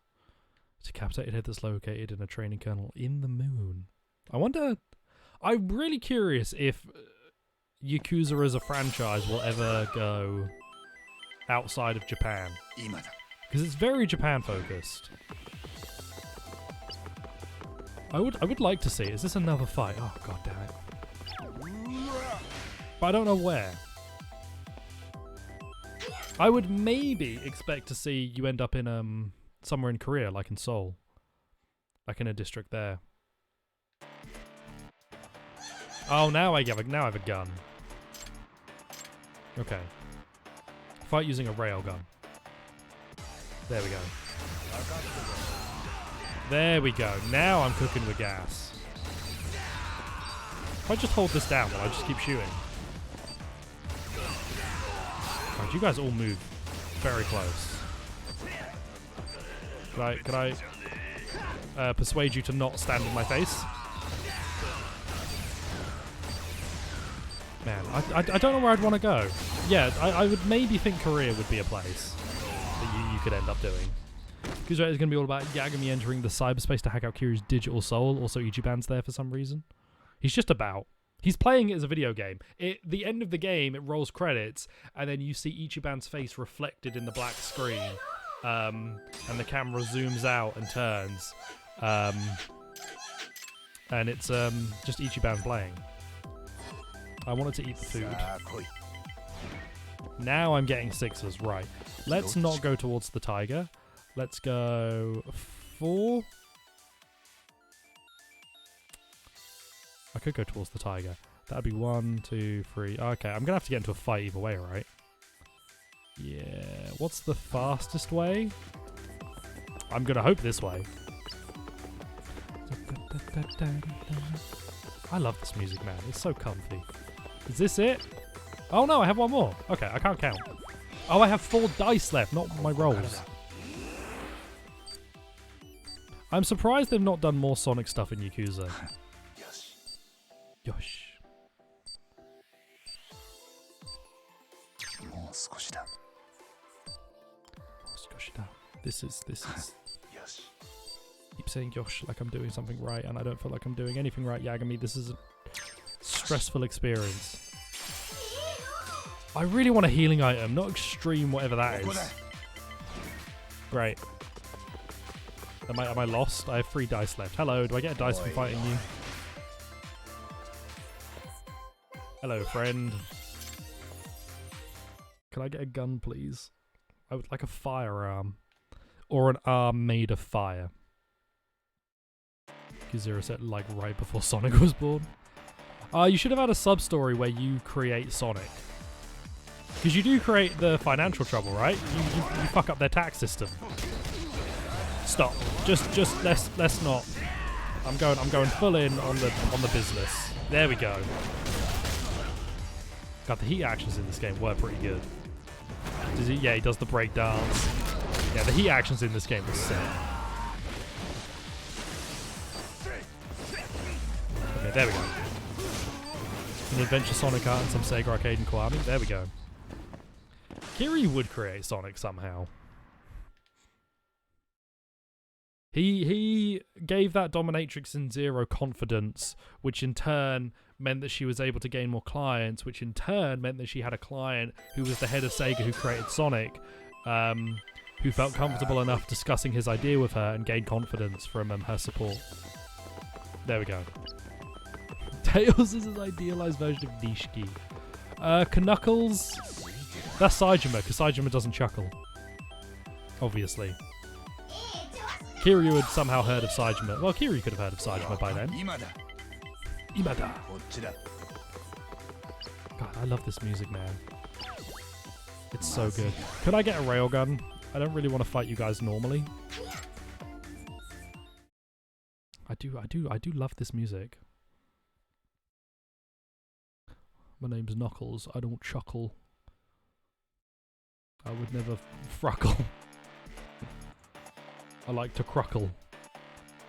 Decapitated head that's located in a training kernel in the moon. I wonder... I'm really curious if Yakuza as a franchise will ever go outside of Japan. Because it's very Japan focused. I would like to see. Is this another fight? Oh god damn it. But I don't know where. I would maybe expect to see you end up in somewhere in Korea, like in Seoul. Like in a district there. Oh, now I have a gun. Okay. Fight using a railgun. There we go. There we go. Now I'm cooking with gas. If I just hold this down, will I just keep shooting? Right, you guys all move very close. Could I persuade you to not stand in my face? Man, I don't know where I'd want to go. Yeah, I would maybe think Korea would be a place that you could end up doing. Because it's going to be all about Yagami entering the cyberspace to hack out Kiryu's digital soul. Also, Ichiban's there for some reason. He's just about. He's playing it as a video game. The end of the game, it rolls credits, and then you see Ichiban's face reflected in the black screen. And the camera zooms out and turns. And it's just Ichiban playing. I wanted to eat the food. Now I'm getting sixes. Right. Let's not go towards the tiger. Let's go 4. I could go towards the tiger. That'd be 1, 2, 3. Okay, I'm going to have to get into a fight either way, right? Yeah. What's the fastest way? I'm going to hope this way. I love this music, man. It's so comfy. Is this it? Oh no, I have one more. Okay, I can't count. Oh, I have 4 dice left, not my rolls. I'm surprised they've not done more Sonic stuff in Yakuza. Yosh. This is. Keep saying Yosh like I'm doing something right, and I don't feel like I'm doing anything right, Yagami. This is a stressful experience. I really want a healing item, not extreme, whatever that is. Great. Am I lost? I have 3 dice left. Hello, do I get a dice from fighting you? Hello, friend. Can I get a gun, please? I would like a firearm. Or an arm made of fire. Zero said like right before Sonic was born. You should have had a sub-story where you create Sonic. Because you do create the financial trouble, right? You fuck up their tax system. Stop. Just let's not. I'm going full in on the business. There we go. God, the heat actions in this game were pretty good. Does he? Yeah, he does the break dance. Yeah, the heat actions in this game were sick. Okay, there we go. An Adventure Sonic art and some Sega Arcade and Kiwami. There we go. Kiryu would create Sonic somehow. He gave that dominatrix in Zero confidence, which in turn meant that she was able to gain more clients, which in turn meant that she had a client who was the head of Sega who created Sonic, who felt comfortable enough discussing his idea with her and gained confidence from her support. There we go. Tails is his idealized version of Nishiki. Knuckles, that's Saejima, because Saejima doesn't chuckle. Obviously. Kiryu had somehow heard of Saejima. Well, Kiryu could have heard of Saejima by then. Imada. God, I love this music, man. It's so good. Could I get a railgun? I don't really want to fight you guys normally. I do love this music. My name's Knuckles. I don't chuckle. I would never fruckle. I like to cruckle.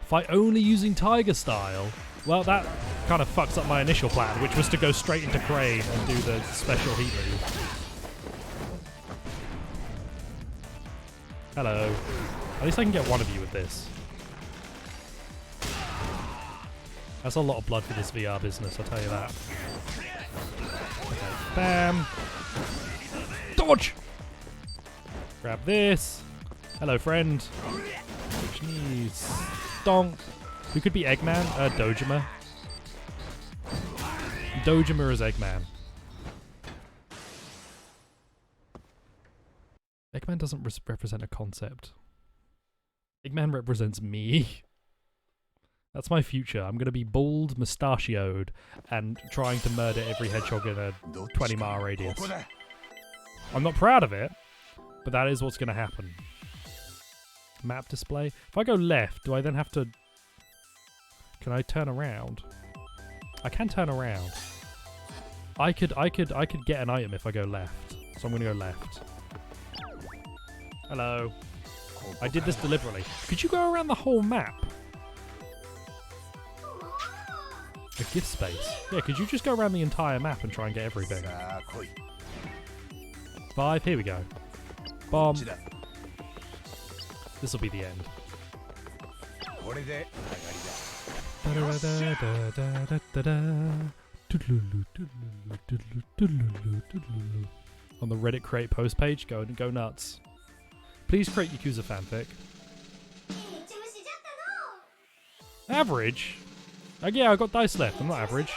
Fight only using Tiger Style? Well, that kind of fucks up my initial plan, which was to go straight into Crane and do the special heat move. Hello. At least I can get one of you with this. That's a lot of blood for this VR business, I'll tell you that. Okay, bam. Dodge! Grab this. Hello, friend. Which needs... Donk. Who could be Eggman? Dojima. Dojima is Eggman. Eggman doesn't represent a concept. Eggman represents me. That's my future. I'm going to be bald, mustachioed, and trying to murder every hedgehog in a 20-mile radius. I'm not proud of it, but that is what's going to happen. Map display. If I go left, do I then have to... Can I turn around? I can turn around. I could get an item if I go left. So I'm going to go left. Hello. I did this deliberately. Could you go around the whole map? A gift space. Yeah, could you just go around the entire map and try and get everything? 5, here we go. Bomb. This will be the end. On the Reddit create post page, go nuts. Please create Yakuza fanfic. Average? Yeah, I got dice left. I'm not average.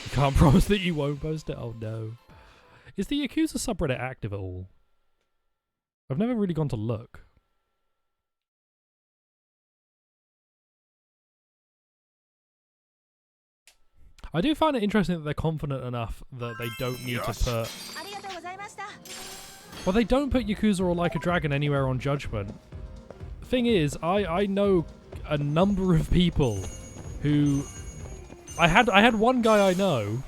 You can't promise that you won't post it. Oh no. Is the Yakuza subreddit active at all? I've never really gone to look. I do find it interesting that they're confident enough that they don't need to put... Well, they don't put Yakuza or Like a Dragon anywhere on Judgement. The thing is, I know a number of people who... I had one guy I know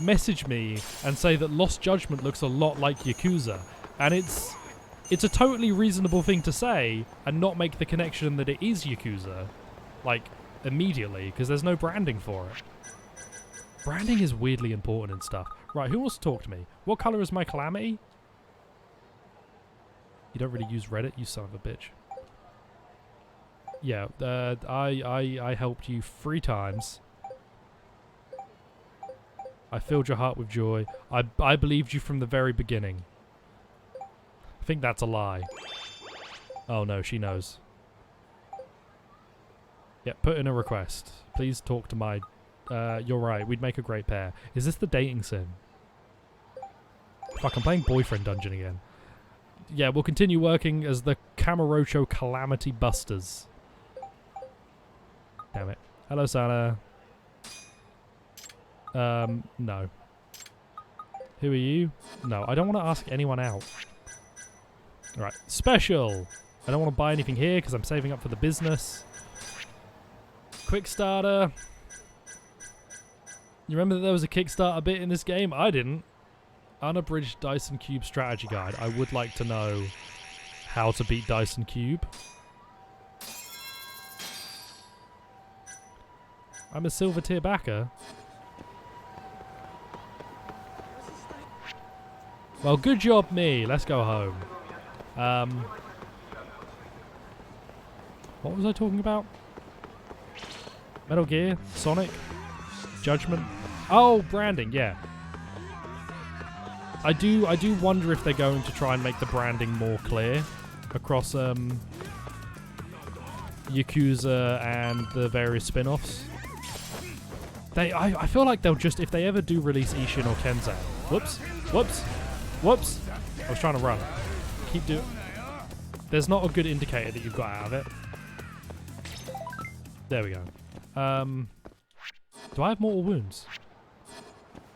message me and say that Lost Judgment looks a lot like Yakuza. And it's a totally reasonable thing to say and not make the connection that it is Yakuza, like, immediately, because there's no branding for it. Branding is weirdly important and stuff. Right, who wants to talk to me? What colour is my Calamity? You don't really use Reddit, you son of a bitch. Yeah, I helped you 3 times. I filled your heart with joy. I believed you from the very beginning. think that's a lie. Oh no, she knows. Yeah, put in a request. Please talk to my... you're right, we'd make a great pair. Is this the dating sim? Fuck, I'm playing Boyfriend Dungeon again. Yeah, we'll continue working as the Kamurocho Calamity Busters. Damn it. Hello, Sana. No. Who are you? No, I don't want to ask anyone out. Alright, special! I don't want to buy anything here because I'm saving up for the business. Quick starter. You remember that there was a Kickstarter bit in this game? I didn't. Unabridged Dyson Cube strategy guide. I would like to know how to beat Dyson Cube. I'm a silver tier backer. Well, good job me. Let's go home. What was I talking about? Metal Gear? Sonic? Judgement? Oh, branding, yeah. I do wonder if they're going to try and make the branding more clear across Yakuza and the various spin-offs. I feel like they'll just, if they ever do release Ishin or Kenzan. Whoops. Whoops. Whoops. I was trying to run. Keep doing... There's not a good indicator that you've got out of it. There we go. Do I have mortal wounds?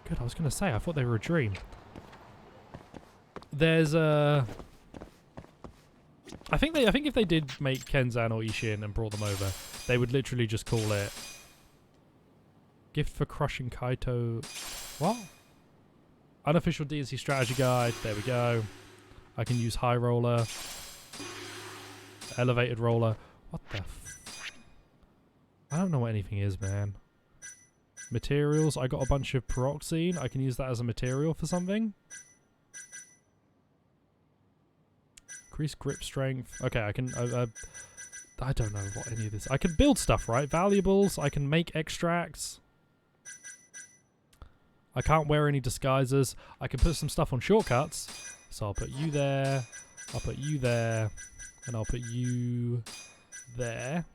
Good, I was going to say, I thought they were a dream. There's a... I think if they did make Kenzan or Ishin and brought them over, they would literally just call it Gift for Crushing Kaito... What? Unofficial DNC Strategy Guide. There we go. I can use High Roller. Elevated Roller. What the f... I don't know what anything is, man. Materials. I got a bunch of peroxine. I can use that as a material for something. Increase grip strength. Okay, I can... I don't know what any of this... I can build stuff, right? Valuables. I can make extracts. I can't wear any disguises. I can put some stuff on shortcuts. So I'll put you there. I'll put you there. And I'll put you there.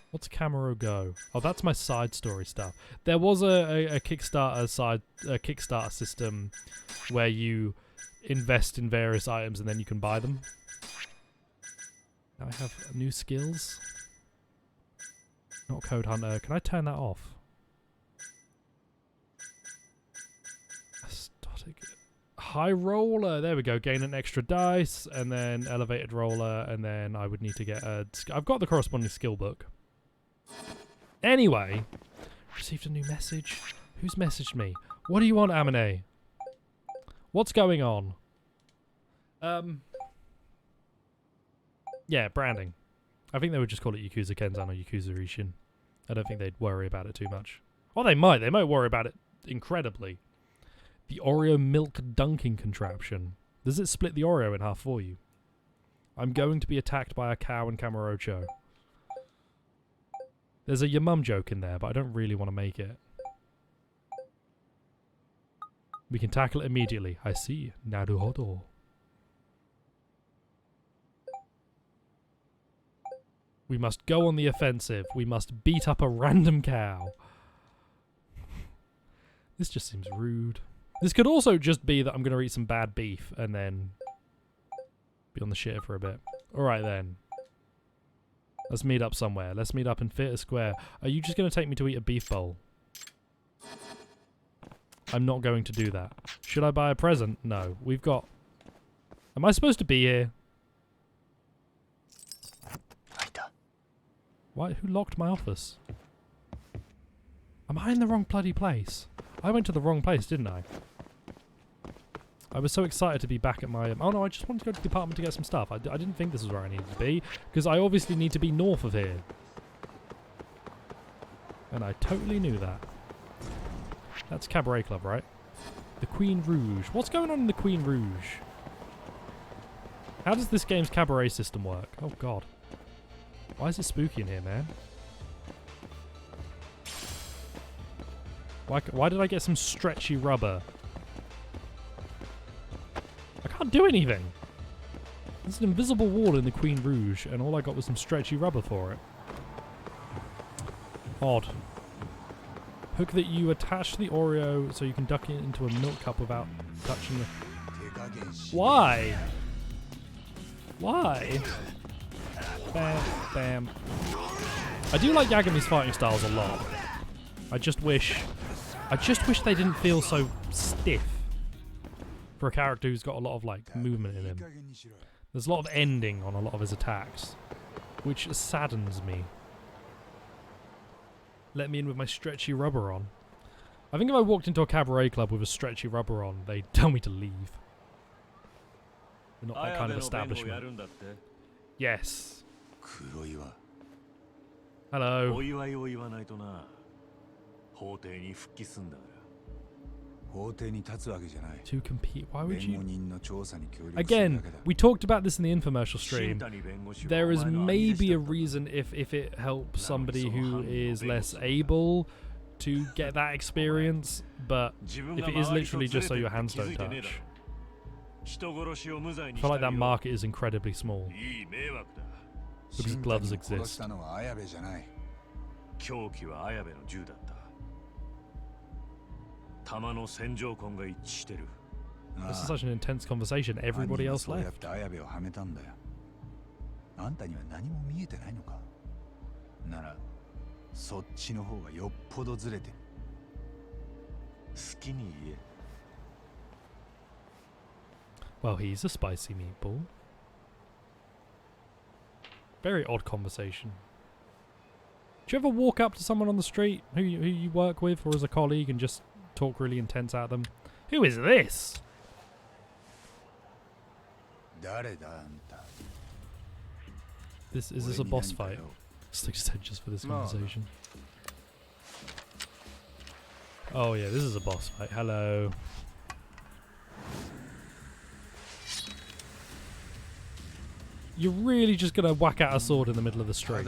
What's Camaro Go? Oh, that's my side story stuff. There was a Kickstarter system where you invest in various items and then you can buy them. Now I have new skills. Not Code Hunter. Can I turn that off? Static. High Roller. There we go. Gain an extra dice, and then Elevated Roller, and then I would need to get a... I've got the corresponding skill book. Anyway, received a new message. Who's messaged me? What do you want, Amine? What's going on? Yeah, branding. I think they would just call it Yakuza Kenzan or Yakuza Ishin. I don't think they'd worry about it too much. Well, they might. They might worry about it incredibly. The Oreo milk dunking contraption. Does it split the Oreo in half for you? I'm going to be attacked by a cow in Kamurocho. There's a your mum joke in there, but I don't really want to make it. We can tackle it immediately. I see. Naruhodo. We must go on the offensive. We must beat up a random cow. This just seems rude. This could also just be that I'm going to eat some bad beef and then be on the shitter for a bit. Alright then. Let's meet up somewhere. Let's meet up in Theatre Square. Are you just going to take me to eat a beef bowl? I'm not going to do that. Should I buy a present? No. We've got... Am I supposed to be here? Why? Who locked my office? Am I in the wrong bloody place? I went to the wrong place, didn't I? I was so excited to be back at my... oh no, I just wanted to go to the apartment to get some stuff. I didn't think this was where I needed to be, because I obviously need to be north of here. And I totally knew that. That's Cabaret Club, right? The Queen Rouge. What's going on in the Queen Rouge? How does this game's cabaret system work? Oh god. Why is it spooky in here, man? Why did I get some stretchy rubber can't do anything. There's an invisible wall in the Queen Rouge, and all I got was some stretchy rubber for it. Odd. Hook that you attach to the Oreo so you can duck it into a milk cup without touching the... Why? Why? Bam, bam. I do like Yagami's fighting styles a lot. I just wish they didn't feel so stiff for a character who's got a lot of like movement in him. There's a lot of ending on a lot of his attacks, which saddens me. Let me in with my stretchy rubber on. I think if I walked into a cabaret club with a stretchy rubber on, they'd tell me to leave. They're not that kind of establishment. Yes. Hello. To compete. Why would you? Again, we talked about this in the infomercial stream. There is maybe a reason if it helps somebody who is less able to get that experience, but if it is literally just so your hands don't touch, I feel like that market is incredibly small because gloves exist. This is such an intense conversation. Everybody else left. Well, he's a spicy meatball. Very odd conversation. Do you ever walk up to someone on the street who you work with or as a colleague and just talk really intense at them? Who is this? Is this a boss fight? Just said just for this conversation. Oh yeah, this is a boss fight. Hello. You're really just gonna whack out a sword in the middle of the street?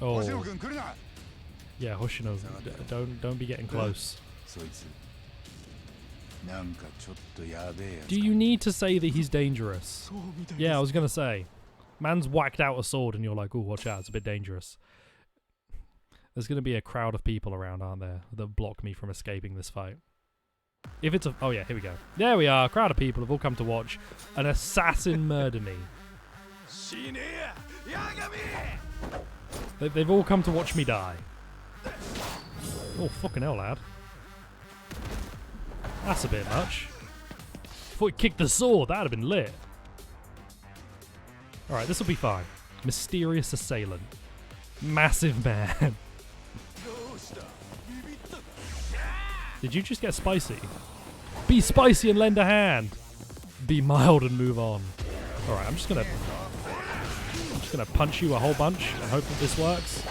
Oh. Yeah, Hoshino, don't be getting close. Do you need to say that he's dangerous? Yeah, I was gonna say. Man's whacked out a sword and you're like, oh, watch out, it's a bit dangerous. There's gonna be a crowd of people around, aren't there, that block me from escaping this fight. If it's a... Oh yeah, here we go. There we are, a crowd of people have all come to watch an assassin murder me. They've all come to watch me die. Oh, fucking hell, lad. That's a bit much. Thought he kicked the sword, that'd have been lit. Alright, this will be fine. Mysterious assailant. Massive man. Did you just get spicy? Be spicy and lend a hand. Be mild and move on. Alright, I'm just gonna punch you a whole bunch and hope that this works.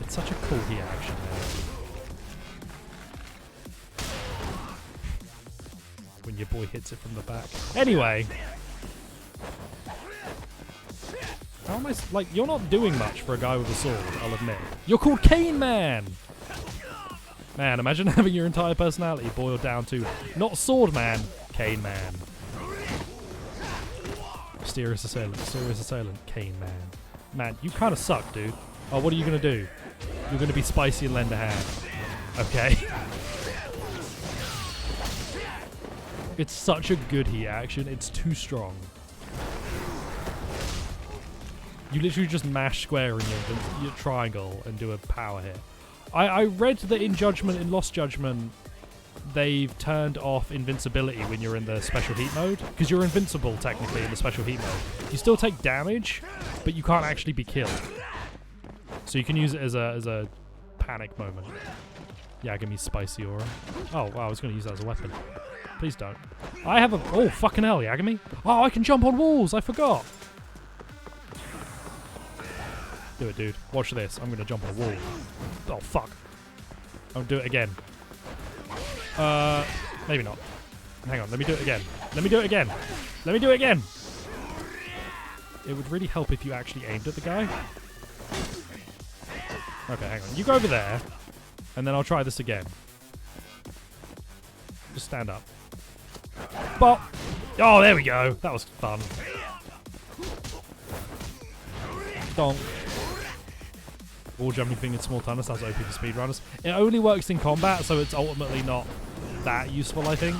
It's such a cool reaction there. When your boy hits it from the back. Anyway. How am I... Like, you're not doing much for a guy with a sword, I'll admit. You're called Cane Man! Man, imagine having your entire personality boiled down to not Sword Man, Cane Man. Mysterious assailant, Cane Man. Man, you kind of suck, dude. Oh, what are you going to do? You're going to be spicy and lend a hand. Okay. It's such a good heat action, it's too strong. You literally just mash square in your triangle and do a power hit. I read that in Judgement, in Lost Judgment, they've turned off invincibility when you're in the special heat mode. Because you're invincible, technically, in the special heat mode. You still take damage, but you can't actually be killed. So you can use it as a panic moment. Yagami's spicy aura. Oh, wow, I was going to use that as a weapon. Please don't. I have a... Oh, fucking hell, Yagami. Oh, I can jump on walls. I forgot. Do it, dude. Watch this. I'm going to jump on a wall. Oh, fuck. I'll do it again. Maybe not. Hang on, let me do it again. Let me do it again. Let me do it again. It would really help if you actually aimed at the guy. Okay, hang on. You go over there, and then I'll try this again. Just stand up. Bop! Oh, there we go. That was fun. Donk. Wall jumping thing in small tunnels, that's OP for speedrunners. It only works in combat, so it's ultimately not that useful, I think.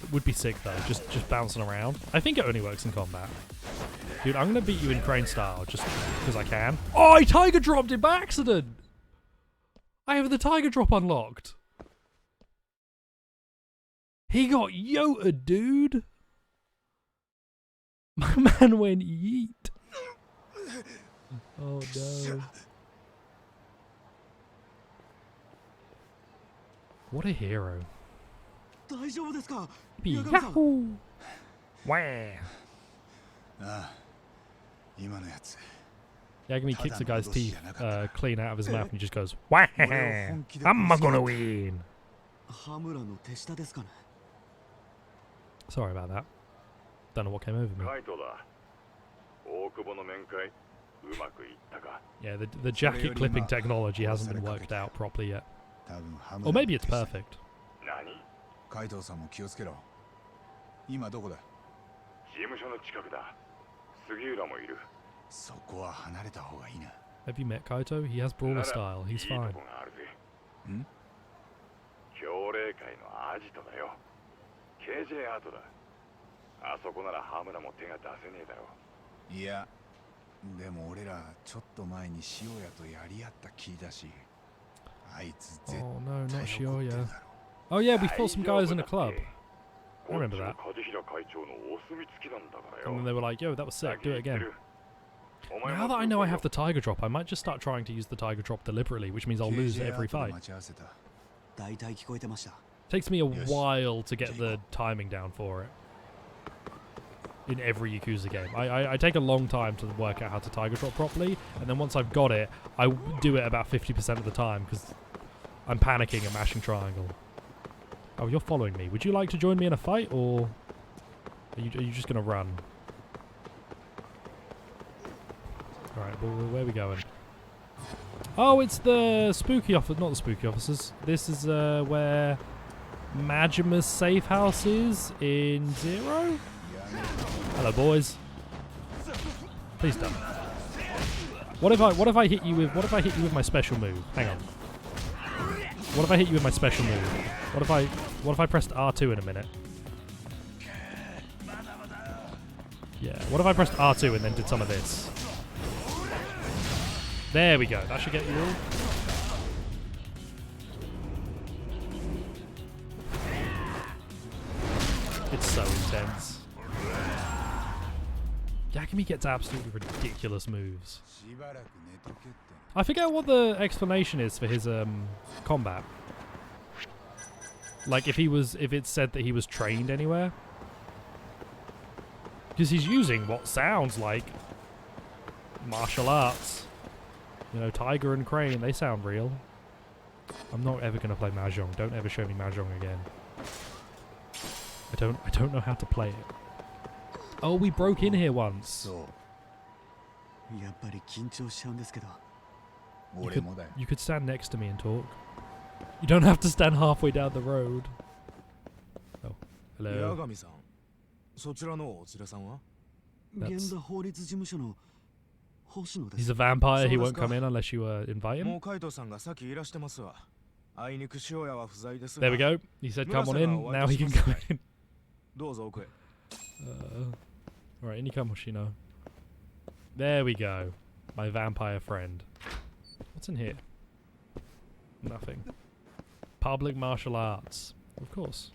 It would be sick though, just bouncing around. I think it only works in combat. Dude, I'm gonna beat you in crane style, just because I can. Oh, I tiger dropped it by accident! I have the tiger drop unlocked. He got yoted, dude. My man went yeet. Oh no. What a hero. Yahoo! Wah! Yagami kicks a guy's teeth clean out of his mouth and he just goes, Wah! I'm gonna win! Sorry about that. Don't know what came over me. Yeah, the jacket clipping technology hasn't been worked out properly yet. Or maybe it's perfect. Have you met Kaito? He has brawler style. He's fine. Oh no, not Shioya. Oh yeah, we fought some guys in a club. I remember that. And then they were like, yo, that was sick, do it again. Now that I know I have the tiger drop, I might just start trying to use the tiger drop deliberately, which means I'll lose every fight. Takes me a while to get the timing down for it. In every Yakuza game. I take a long time to work out how to tiger drop properly, and then once I've got it, I do it about 50% of the time, because I'm panicking and mashing triangle. Oh, you're following me. Would you like to join me in a fight, or are you just going to run? Alright, well, where are we going? Oh, it's the spooky office. Not the spooky officers. This is where Majima's safe house is in Zero? Hello, boys. Please don't. What if I hit you with my special move? Hang on. What if I hit you with my special move? What if I pressed R2 in a minute? Yeah. What if I pressed R2 and then did some of this? There we go. That should get you all. It's so intense. Yagami gets absolutely ridiculous moves. I forget what the explanation is for his combat. Like if it said that he was trained anywhere. Because he's using what sounds like martial arts. You know, Tiger and Crane, they sound real. I'm not ever going to play Mahjong. Don't ever show me Mahjong again. I don't know how to play it. Oh, we broke in here once. You could stand next to me and talk. You don't have to stand halfway down the road. Oh, hello. He's a vampire. He won't come in unless you invite him. There we go. He said come on in. Now he can come in. Alright, Inikamoshino. There we go. My vampire friend. What's in here? Nothing. Public martial arts. Of course.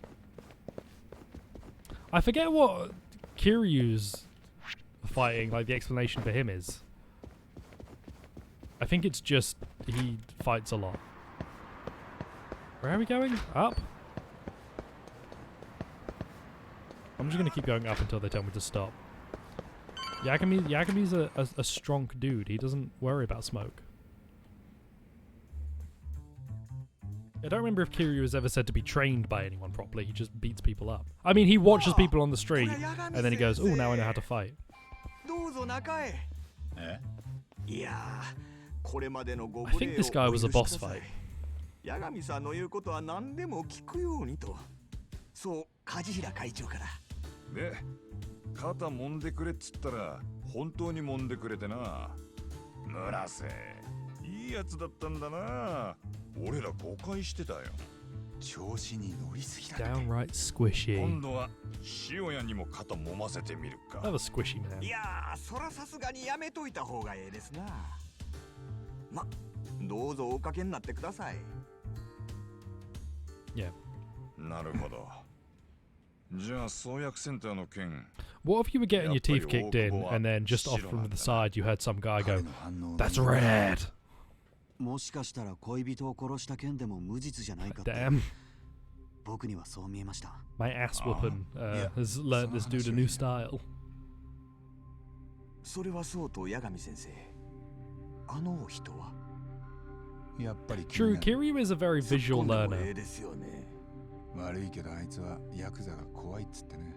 I forget what Kiryu's fighting, like the explanation for him is. I think it's just he fights a lot. Where are we going? Up? I'm just going to keep going up until they tell me to stop. Yagami's a strong dude. He doesn't worry about smoke. I don't remember if Kiryu was ever said to be trained by anyone properly. He just beats people up. I mean, he watches people on the street, and then he goes, oh, now I know how to fight. どうぞ中へ。えいやー、これまでのご I 無 think 礼 this を guy お was 許 a しく boss ださ fight. い。八神さんの言うことは何でも聞くようにと。そう、梶平会長から。で、肩揉んでくれっつったら本当に揉んでくれてな。村瀬、いいやつだったんだな。俺ら誤解してたよ。調子に乗りすぎだって。 Downright squishy. 今度は塩屋にも肩揉ませてみるか。 That was squishy, man. いやー、そらさすがにやめといた方がええですな。ま、どうぞおかけになってください。Yeah. なるほど。じゃあ創薬センターの件。 What if you were getting your teeth kicked in, and then just off from the side you heard some guy go, 彼の反応 "That's red." もしかしたら恋人を殺した件でも無実じゃないかって Damn. 僕にはそう見えました。 My ass whooping yeah. has learned this dude a new style. それはそうと八神先生。あのお人は。やっぱり True, Kiryu is a very 突っ visual 込んでも learner. ええですよね。悪いけどあいつはヤクザが怖いっつってね。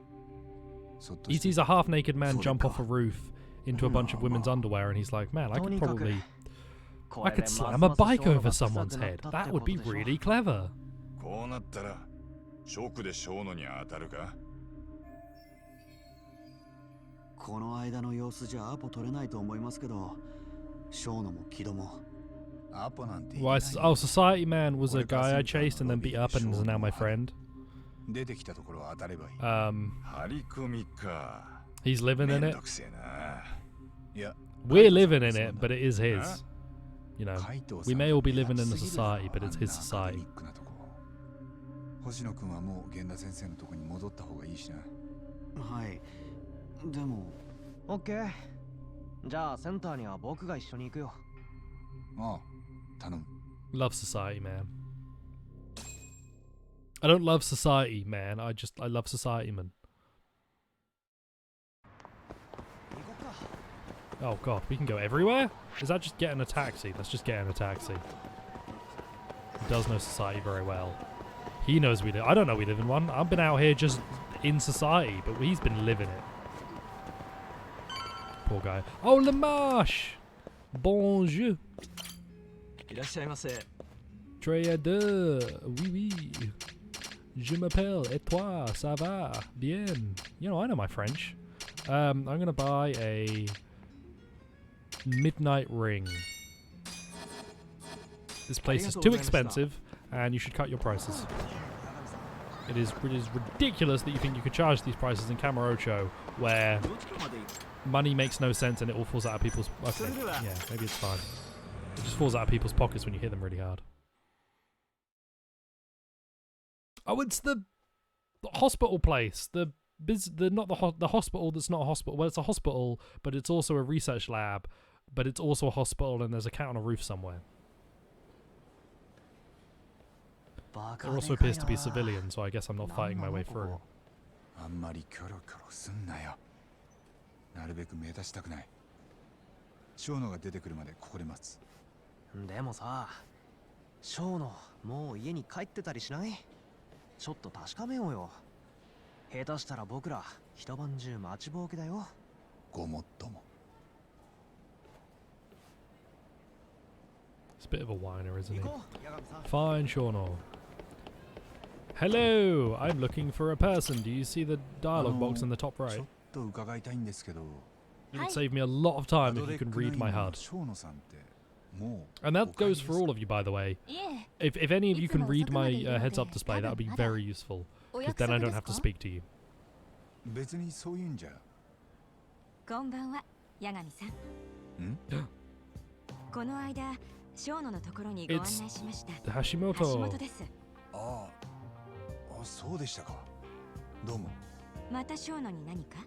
そっと He して sees a half-naked man So jump they off a roof into a bunch of women's underwear, and he's like, "Man, I could probably, I could slam a bike over someone's head. That would be really clever." こうなったら直で小野に当たるか。この間の様子じゃアポ取れないと思いますけど、ショーノもキドも。アポなんてい Why? ない Oh, Society Man was a guy I chased and then beat up and is now my friend. 出てきたところ当たればいい。張り込みか。 He's living め in ん it. どくせえな。いや、 We're living in it, but it is his. You know, カイト we さん may all be living in 偉 a すぎるよ society, but it's his あんなアカデ society. ミックなとこ星野くんはもう源田先生のとこに戻った方がいいしな。はい。でも、オッケー。じゃあセンターには僕が一緒に行くよ。ああ、頼む。 Love society, man. I don't love society, man. I love society, man. Oh god, we can go everywhere? Is that just getting a taxi? That's just getting a taxi. He does know society very well. He knows we live. I don't know we live in one. I've been out here just in society, but he's been living it. Poor guy. Oh, Lamash! Bonjour. いらっしゃいませ。 Très deux. Oui, oui. Je m'appelle. Et toi? Ça va? Bien. You know, I know my French. I'm gonna buy a midnight ring. This place is too expensive, and you should cut your prices. It is ridiculous that you think you could charge these prices in Kamurocho, where money makes no sense and it all falls out of people's... Okay, yeah, maybe it's fine. It just falls out of people's pockets when you hit them really hard. Oh, it's the hospital place. The hospital that's not a hospital. Well, it's a hospital, but it's also a research lab, but it's also a hospital, and there's a cat on a roof somewhere. There also appears to be civilians, so I guess I'm not fighting my way through. あんまりキョロキョロすんなよ。なるべく目立ちたくない。小野が出てくるまでここで待つ。でもさ、ショーのもう家に帰ってたりしない？ちょっと確かめようよ。下手したら僕ら一晩中待ちぼうけだよ。ごもっとも。It's a bit of a whiner, isn't he? 行こう、八神さん。 Fine, Shauno. Hello, I'm looking for a person. Do you see the dialogue box in the top ち right? ょっと伺いたいんですけど。 It would save me a lot of time アド if レ you ッ can ク read ナ my インの HUD. 小野さんってもう And that お帰り goes です for all of you, by the way. いえ If any of you can read my いつも遅くまでいるので、 heads up display, that would be 多分まだ very useful. お Because 約 then I 束 don't で have す to か？ speak to you. 別にそういうんじゃ。こんばんは、八神さん。ん？この間、小野のところにご案内しました。橋 Hashimoto. 本です。ああ、そうでしたか。どうも。また小野に何か？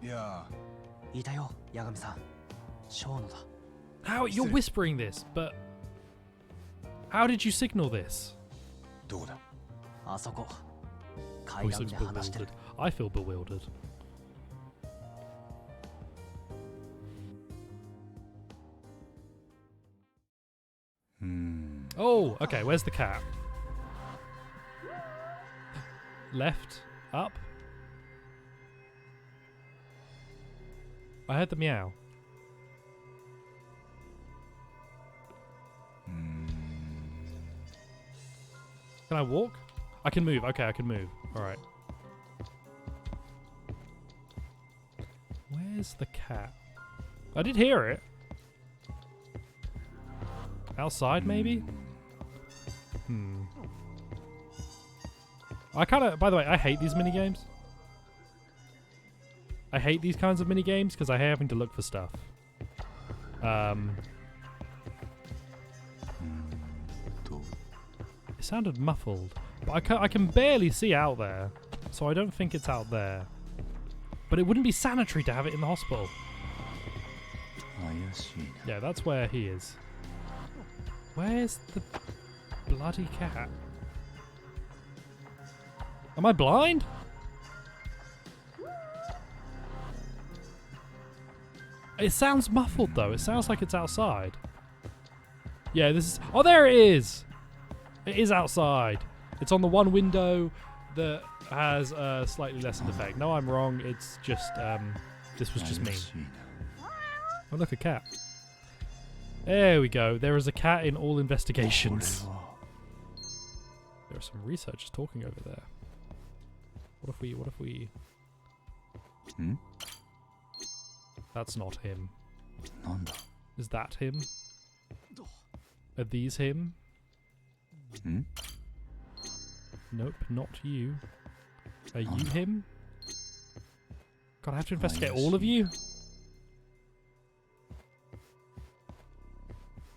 いや、いたよ、八神さん。ショーのだ。 How you're whispering this, but how did you signal this? どこだ。あそこ。階 Voice 段 looks で話してる bewildered.。I feel bewildered. Oh, okay. Where's the cat? Left? Up? I heard the meow. Can I walk? I can move. Okay, I can move. Alright. Where's the cat? I did hear it. Outside, maybe? I kind of... By the way, I hate these minigames. I hate these kinds of minigames because I hate having to look for stuff. It sounded muffled. But I can barely see out there. So I don't think it's out there. But it wouldn't be sanitary to have it in the hospital. Yeah, that's where he is. Where's the bloody cat? Am I blind? It sounds muffled though. It sounds like it's outside. Yeah, this is... Oh, there it is! It is outside. It's on the one window that has a slightly lessened effect. No, I'm wrong. It's just... this was just me. Oh, look, a cat. There we go. There is a cat in all investigations. There are some researchers talking over there. What if we... That's not him. Is that him? Are these him? Nope, not you. Are you him? God, I have to investigate all of you?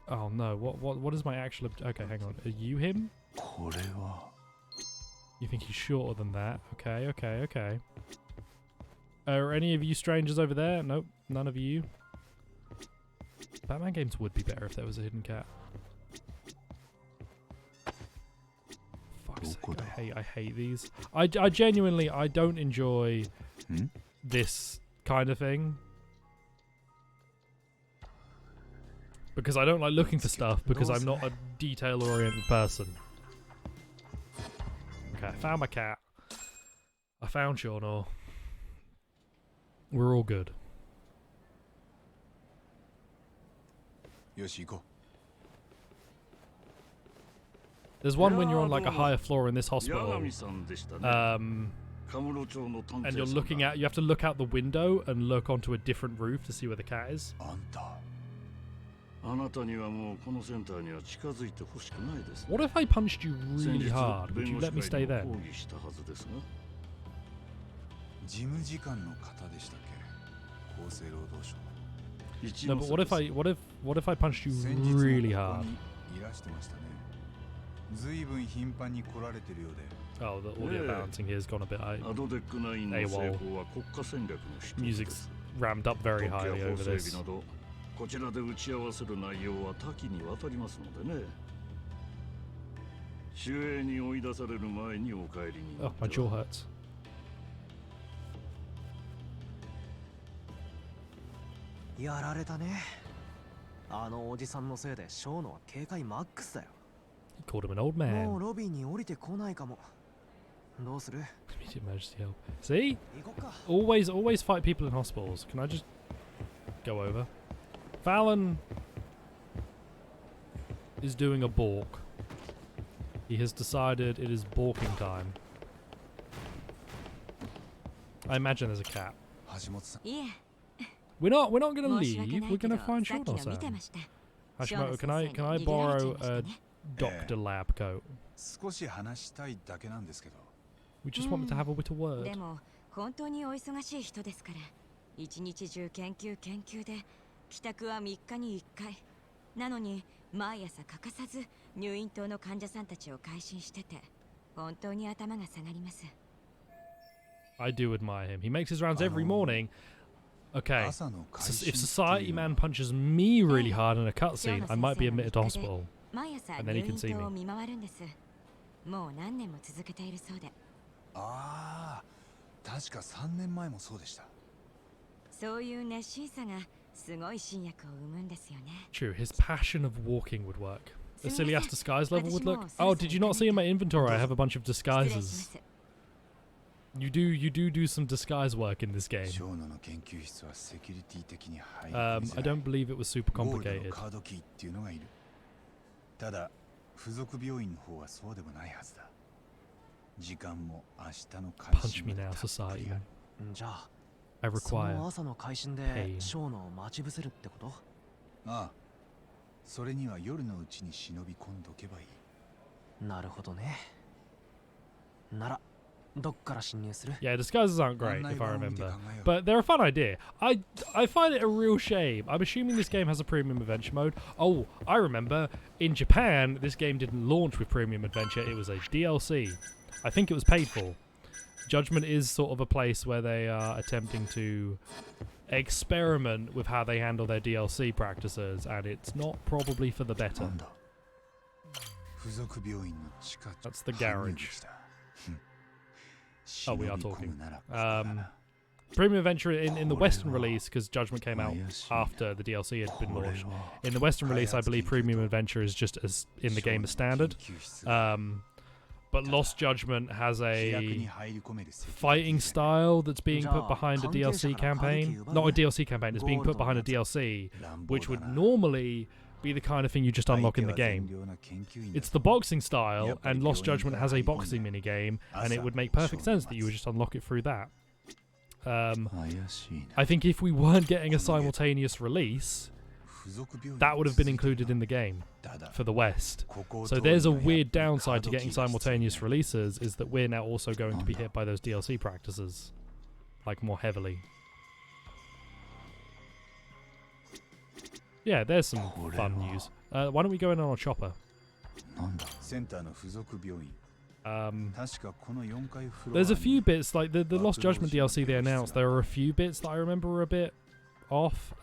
Oh no, what is my actual... Okay, hang on. Are you him? You think he's shorter than that? Okay. Are any of you strangers over there? Nope, none of you. Batman games would be better if there was a hidden cat. Fuck's sake, I hate these. I genuinely, I don't enjoy this kind of thing. Because I don't like looking for stuff, because I'm not a detail-oriented person. Okay, I found my cat. I found Shornor. We're all good. There's one when you're on like a higher floor in this hospital. And you're looking at... You have to look out the window and look onto a different roof to see where the cat is. What if I punched you really hard? Would you let me stay there? No, but what if I punched you really hard? Oh, the audio balancing here has gone a bit AWOL. Music's rammed up very highly over this. Oh, my jaw hurts. He called him an old man. Immediate emergency help. See? Always fight people in hospitals. Can I just go over? Fallon is doing a balk. He has decided it is balking time. I imagine there's a cat. We're not gonna leave. We're gonna find Shornor-san. Hashimoto, can I borrow a Dr. Lab coat? We just want to have a bit of word. I do admire him. He makes his rounds every morning. Okay, if Society Man punches me really hard in a cutscene, I might be admitted to hospital. And then he can see me. True, his passion of walking would work. A silly ass disguise level would look. Oh, did you not see in my inventory I have a bunch of disguises? You do some disguise work in this game. ショーノの研究室はセキュリティ的に入り I 込みづらい don't believe it was super ゴールドの complicated. カードキーっていうのがいる。ただ付属病院の方はそうでもないはずだ。時間も明日の開 Punch 始 me まで now, たっぷり society. ある。じゃあ I その require. 朝の会心で pain. ショーのを待ち伏せるってこと？ああ、それには夜のうちに忍び込んどけばいい。なるほどね。ならどっから侵入する？ Yeah, disguises aren't great if I remember, but they're a fun idea. I find it a real shame. I'm assuming this game has a premium adventure mode. Oh, I remember. In Japan, this game didn't launch with premium adventure. It was a DLC. I think it was paid for. Judgement is sort of a place where they are attempting to experiment with how they handle their DLC practices, and it's not probably for the better. なんだ。付属病院の地下 That's the garage. Oh, we are talking. Premium Adventure in the Western release, because Judgment came out after the DLC had been launched. In the Western release, I believe Premium Adventure is just as in the game as standard. But Lost Judgment has a fighting style that's being put behind a DLC campaign. Not a DLC campaign, it's being put behind a DLC, which would normally be the kind of thing you just unlock in the game. It's the boxing style, and Lost Judgment has a boxing minigame, and it would make perfect sense that you would just unlock it through that. I think if we weren't getting a simultaneous release, that would have been included in the game for the West. So there's a weird downside to getting simultaneous releases, is that we're now also going to be hit by those DLC practices, like, more heavily. Yeah, there's some fun news. Why don't we go in on a chopper? There's a few bits, like the Lost Judgment DLC they announced, there are a few bits that I remember are a bit off.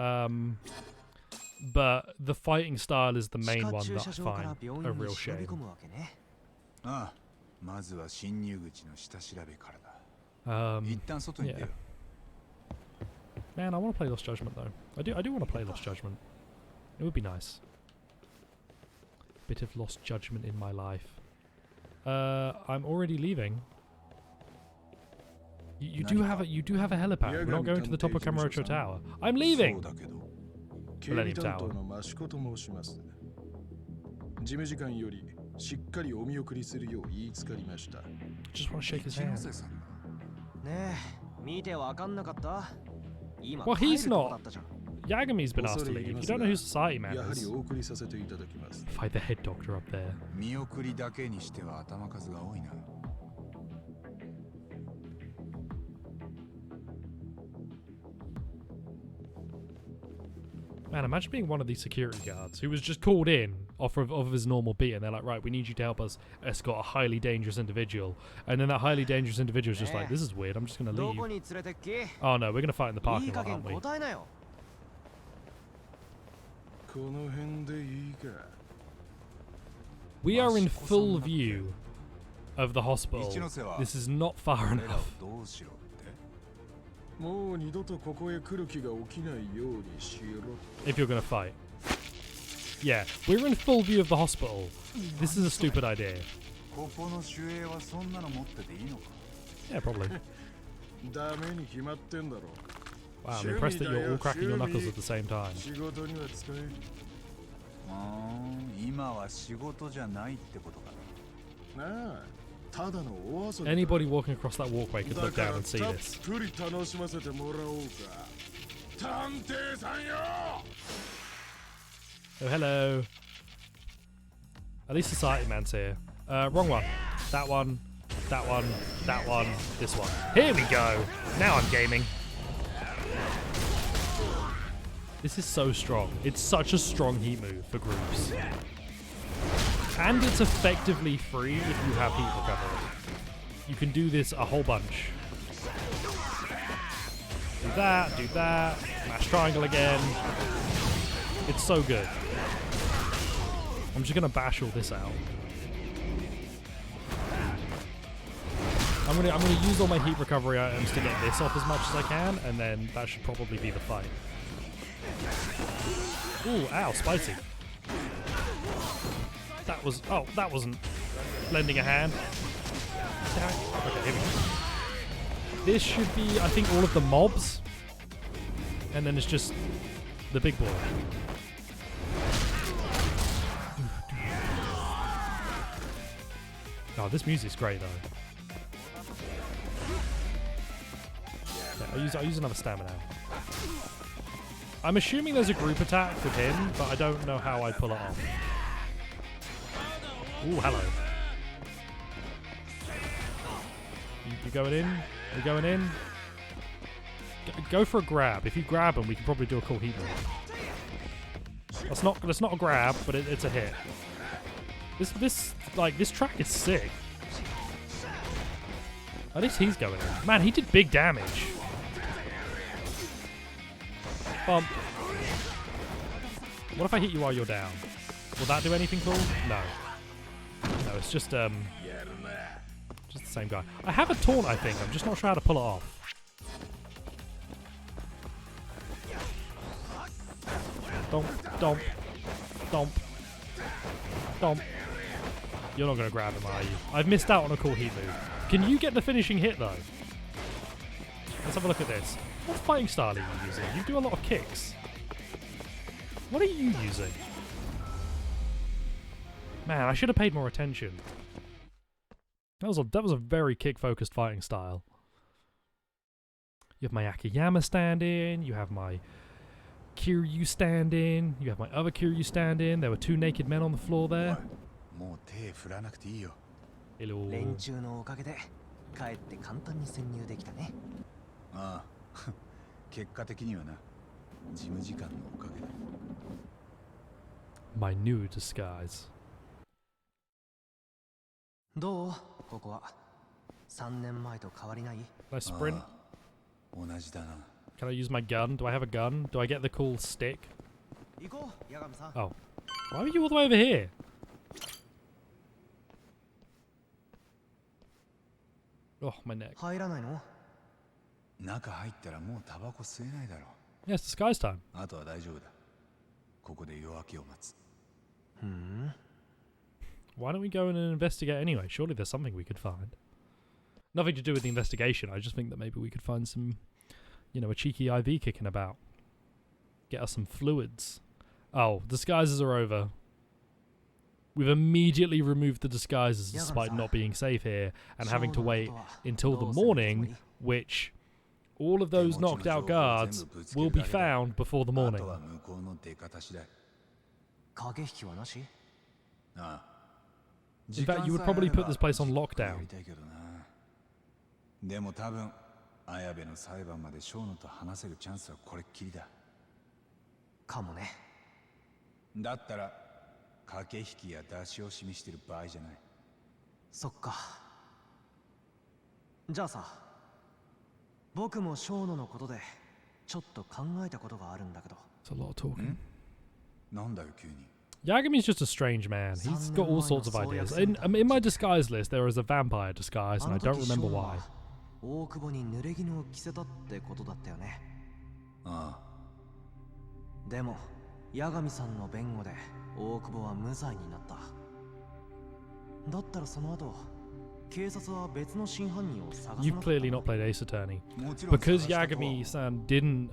But the fighting style is the main one that I find a real shame. Yeah. Man, I want to play Lost Judgment though. I do want to play Lost Judgment. It would be nice. Bit of Lost Judgment in my life. I'm already leaving. You do have a helipad. We're not going to the top of Kamurocho Tower. I'm leaving. Millennium Tower. Just want to shake his hand. Well, he's not. Yagami's been asked to leave. You don't know who Society Man is. Fight the head doctor up there. Man, imagine being one of these security guards who was just called in off of his normal beat, and they're like, right, we need you to help us escort a highly dangerous individual. And then that highly dangerous individual is just like, this is weird, I'm just going to leave. Oh no, we're going to fight in the parking lot, aren't we? We are in full view of the hospital. This is not far enough. If you're going to fight. Yeah, we're in full view of the hospital. This is a stupid idea. Yeah, probably. Wow, I'm impressed that you're all cracking your knuckles at the same time. Anybody walking across that walkway could look down and see this. Oh, hello. At least Society Man's here. Wrong one. That one. That one. That one. This one. Here we go. Now I'm gaming. This is so strong. It's such a strong heat move for groups. And it's effectively free if you have heat recovery. You can do this a whole bunch. Do that, mash triangle again. It's so good. I'm just gonna bash all this out. I'm gonna use all my heat recovery items to get this off as much as I can, and then that should probably be the fight. Ooh, ow, spicy. That wasn't lending a hand. Damn it. Okay, here we go. This should be, I think, all of the mobs. And then it's just the big boy. Oh, this music's great though. Yeah, I'll use another stamina. I'm assuming there's a group attack with him, but I don't know how I pull it off. Ooh, hello. You going in? You going in? Go for a grab. If you grab him, we can probably do a cool heat move. That's not a grab, but it's a hit. This track is sick. At least he's going in. Man, he did big damage. Bump. What if I hit you while you're down? Will that do anything cool? No. No, it's just the same guy. I have a taunt, I think. I'm just not sure how to pull it off. Domp, domp, domp, domp. You're not going to grab him, are you? I've missed out on a cool heat move. Can you get the finishing hit, though? Let's have a look at this. What fighting style are you using? You do a lot of kicks. What are you using? Man, I should have paid more attention. That was a very kick-focused fighting style. You have my Akiyama stand-in. You have my Kiryu stand-in. You have my other Kiryu stand-in. There were 2 naked men on the floor there. Hello. 連中のおかげでかえって簡単に潜入できたね。ああ、結果的にはな、事務時間のおかげだ。My new disguise. どう？ここは3年前と変わりない？ Can I sprint? 同じだな。Can I use my gun? Do I have a gun? Do I get the cool stick? 行こう、八神さん。 Oh. Why are you all the way over here? Oh, my neck. 入らないの？中入ったらもうタバコ吸えないだろう。 Yes, disguise time. あとは大丈夫だ。ここで夜明けを待つ。Why don't we go in and investigate anyway? Surely there's something we could find. Nothing to do with the investigation. I just think that maybe we could find some, you know, a cheeky IV kicking about. Get us some fluids. Oh, disguises are over. We've immediately removed the disguises despite not being safe here and having to wait until the morning, which all of those knocked out guards will be found before the morning. 駆け引きはなし？ In fact, you would probably put this place on lockdown. でも多分、綾部の裁判までショーノと話せるチャンスはこれっきりだ。かもね。だったら、駆け引きや出し惜しみしてる場合じゃない。そっか。じゃあさ、僕もショーノのことでちょっと考えたことがあるんだけど。It's a lot of talking. なんだよ急に。Yagami's just a strange man. He's got all sorts of ideas. In my disguise list, there is a vampire disguise, and I don't remember why. 大久保に濡れ衣を着せたってことだったよね。ああ。でも、八神さんの弁護で大久保は無罪になった。だったらその後、警察は別の真犯人を探さなかった。You've clearly not played Ace Attorney. Because Yagami-san didn't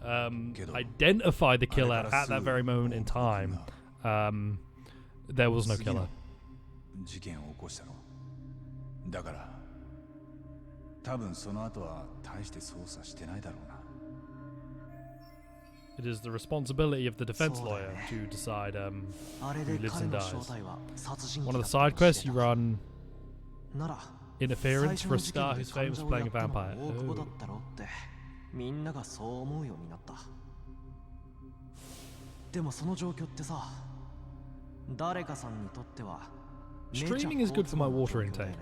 identify the killer at that very moment in time, there was no killer. 事件を起こしたの。だから、多分その後は大して捜査してないだろうな。It is the responsibility of the defense lawyer to decide who lives and dies. One of the side quests, you run interference for a star who's famous for playing a vampire. Oh. みんながそう思うようになった。でもその状況ってさ、誰かさんにとっては Streaming is good for my water intake.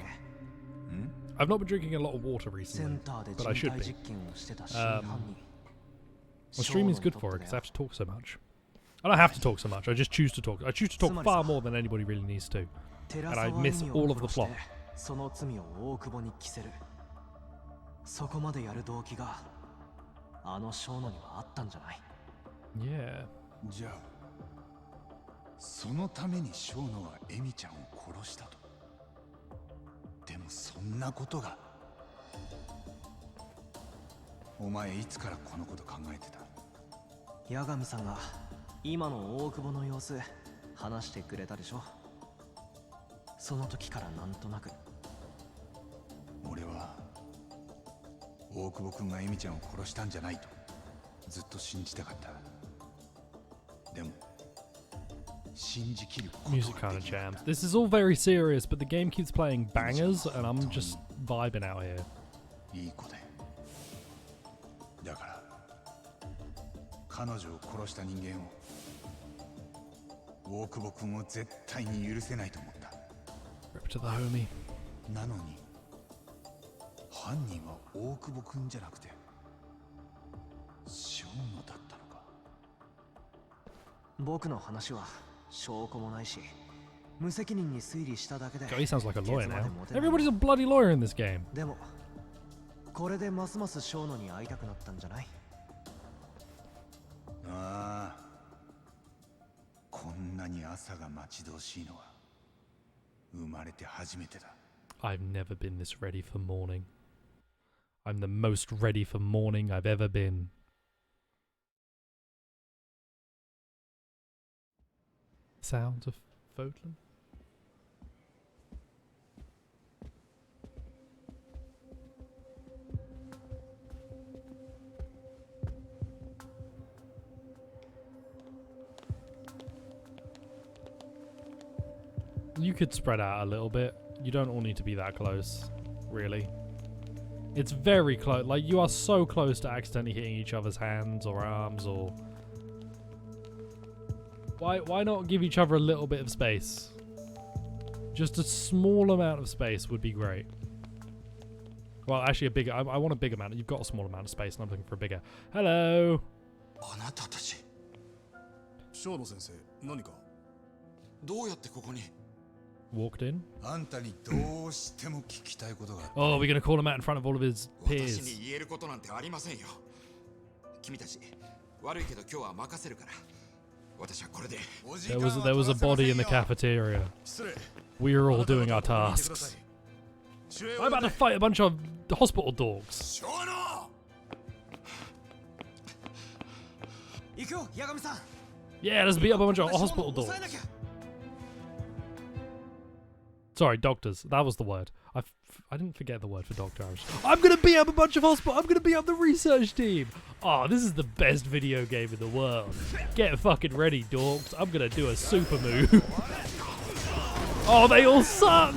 I've not been drinking a lot of water recently, but I should be. Well, streaming is good for it because I have to talk so much. I don't have to talk so much, I just choose to talk. I choose to talk far more than anybody really needs to. And I miss all of the plot. その罪を大久保に着せる。そこまでやる動機があのショーノにはあったんじゃない？ Yeah. じゃあ、そのためにショーノはエミちゃんを殺したと。でもそんなことが。お前いつからこのこと考えてた？八神さんが今の大久保の様子話してくれたでしょ。その時からなんとなく。俺は大久保君がエミちゃんを殺したんじゃないとずっと信じたかった。でも信じきることができ Music な kind か of っ jams. た。 This is all very serious, but the game keeps playing bangers, and I'm just vibing out here. いい子で。だから彼女を殺した人間を大久保君を絶対に許せないと思った。 Rip to the homie. なのに犯人は大久保君じゃなくてショーノだったのか。僕の話は証拠もないし、無責任に推理しただけで。 God, he sounds like a lawyer ケツま now. で持てない。 Everybody's a bloody lawyer in this game. でもこれでますますショーノに会いたくなったんじゃない？ああ、こんなに朝が待ち遠しいのは生まれて初めてだ。 I've never been this ready for morning. I'm the most ready for morning I've ever been. Sounds of Fodlan? You could spread out a little bit. You don't all need to be that close, really. It's very close. Like, you are so close to accidentally hitting each other's hands or arms or... Why not give each other a little bit of space? Just a small amount of space would be great. Well, actually a bigger... I want a big amount. You've got a small amount of space and I'm looking for a bigger. Hello! あなたたち生野先生、何かどうやってここに？ Walked in. あんたにどうしても聞きたいことがあって。 Oh, we're going to call him out in front of all of his 私 peers. に言えることなんてありませんよ。君たち悪いけど今日は任せるから。私はこれで。 There was a body in the cafeteria. We were all doing our tasks. I'm about to fight a bunch of hospital dogs. 行くよ、八神さん。 Yeah, let's beat up a bunch of hospital dogs. Sorry, doctors. That was the word. I didn't forget the word for doctor. I'm gonna beat up a bunch of hospital. I'm gonna beat up the research team. Oh, this is the best video game in the world. Get fucking ready, dogs. I'm gonna do a super move. Oh, they all suck.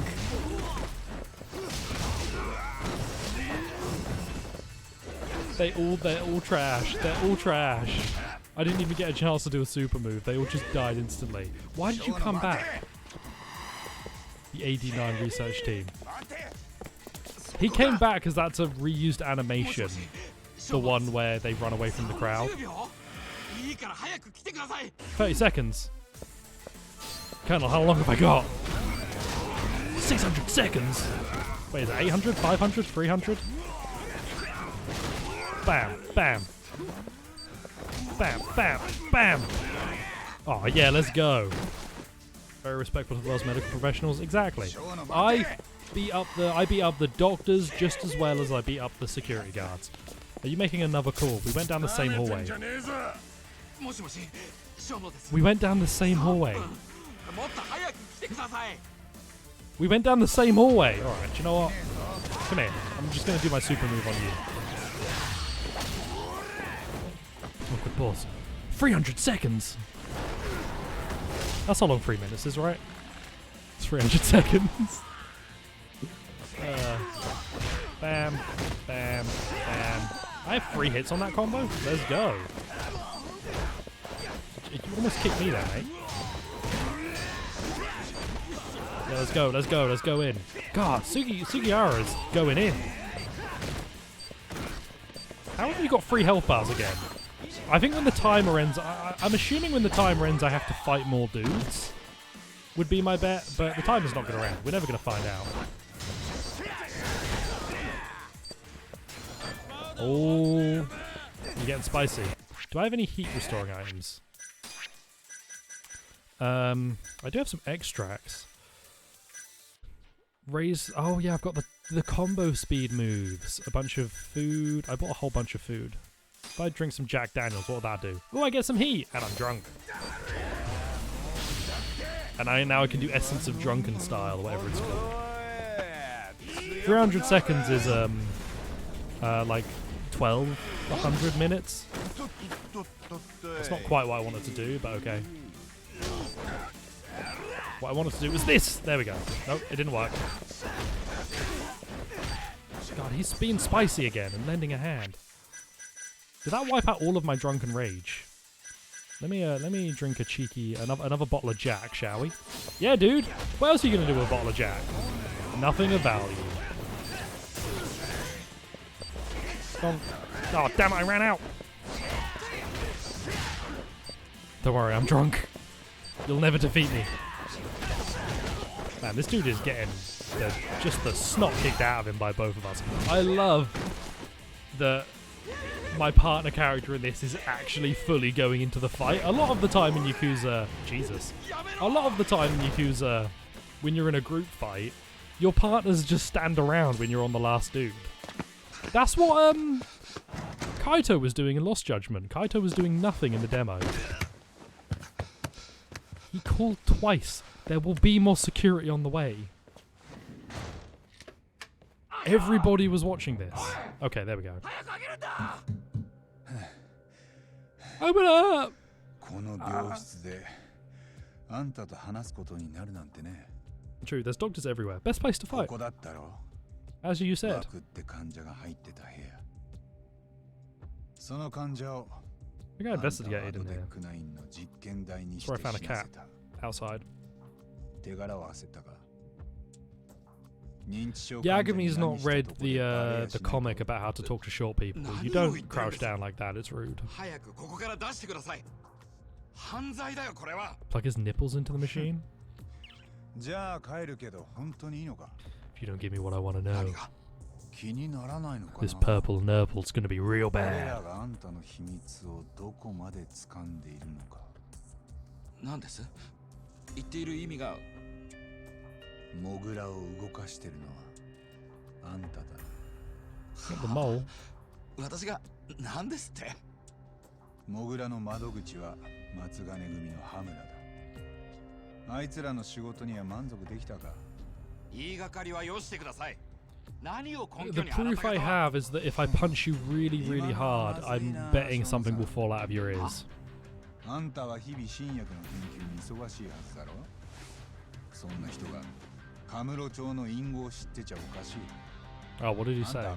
They're all trash. They're all trash. I didn't even get a chance to do a super move. They all just died instantly. Why did you come back? The AD9 research team. He came back because that's a reused animation. The one where they run away from the crowd. 30 seconds. Colonel, how long have I got? 600 seconds. Wait, is it 800, 500, 300? Bam, bam. Bam, bam, bam. Oh, yeah, let's go. Very respectful to those medical professionals. Exactly. I beat up the doctors just as well as I beat up the security guards. Are you making another call? We went down the same hallway. We went down the same hallway. We went down the same hallway. Alright, do you know what? Come here. I'm just going to do my super move on you. Oh, good pause. 300 seconds! That's how long 3 minutes is, right? It's 300 seconds. Bam, bam, bam. I have 3 hits on that combo. Let's go. You almost kicked me there, mate. Yeah, let's go, let's go, let's go in. God, Sugihara's going in. How have you got 3 health bars again? I think when the timer ends, I'm assuming when the timer ends I have to fight more dudes. Would be my bet, but the timer's not going to end. We're never going to find out. Oh, you're getting spicy. Do I have any heat restoring items? I do have some extracts. Raise. Oh yeah, I've got the combo speed moves. A bunch of food. I bought a whole bunch of food. If I drink some Jack Daniels, what would that do? Oh, I get some heat, and I'm drunk. And now I can do Essence of Drunken Style, or whatever it's called. 300 seconds is like 100 minutes. That's not quite what I wanted to do, but okay. What I wanted to do was this. There we go. Nope, it didn't work. God, he's being spicy again and lending a hand. Did that wipe out all of my drunken rage? Let me drink a cheeky another bottle of Jack, shall we? Yeah, dude. What else are you gonna do with a bottle of Jack? Nothing of value. Oh damn it! I ran out. Don't worry, I'm drunk. You'll never defeat me. Man, this dude is getting just the snot kicked out of him by both of us. I love that my partner character in this is actually fully going into the fight. A lot of the time in Yakuza... Jesus. A lot of the time in Yakuza, when you're in a group fight, your partners just stand around when you're on the last dude. That's what Kaito was doing in Lost Judgment. Kaito was doing nothing in the demo. He called twice. There will be more security on the way. Everybody was watching this. Okay, there we go. Open up! True, there's doctors everywhere. Best place to fight. As you said. I got investigated in here. That's where I found a cat. Outside. Yagami's not read the comic about how to talk to short people. You don't crouch down like that, it's rude. Plug his nipples into the machine? If you don't give me what I want to know, this purple nurple's gonna be real bad. Not the mole. The proof I have is that if I punch you really, really hard, I'm betting something will fall out of your ears. Oh, what did he say?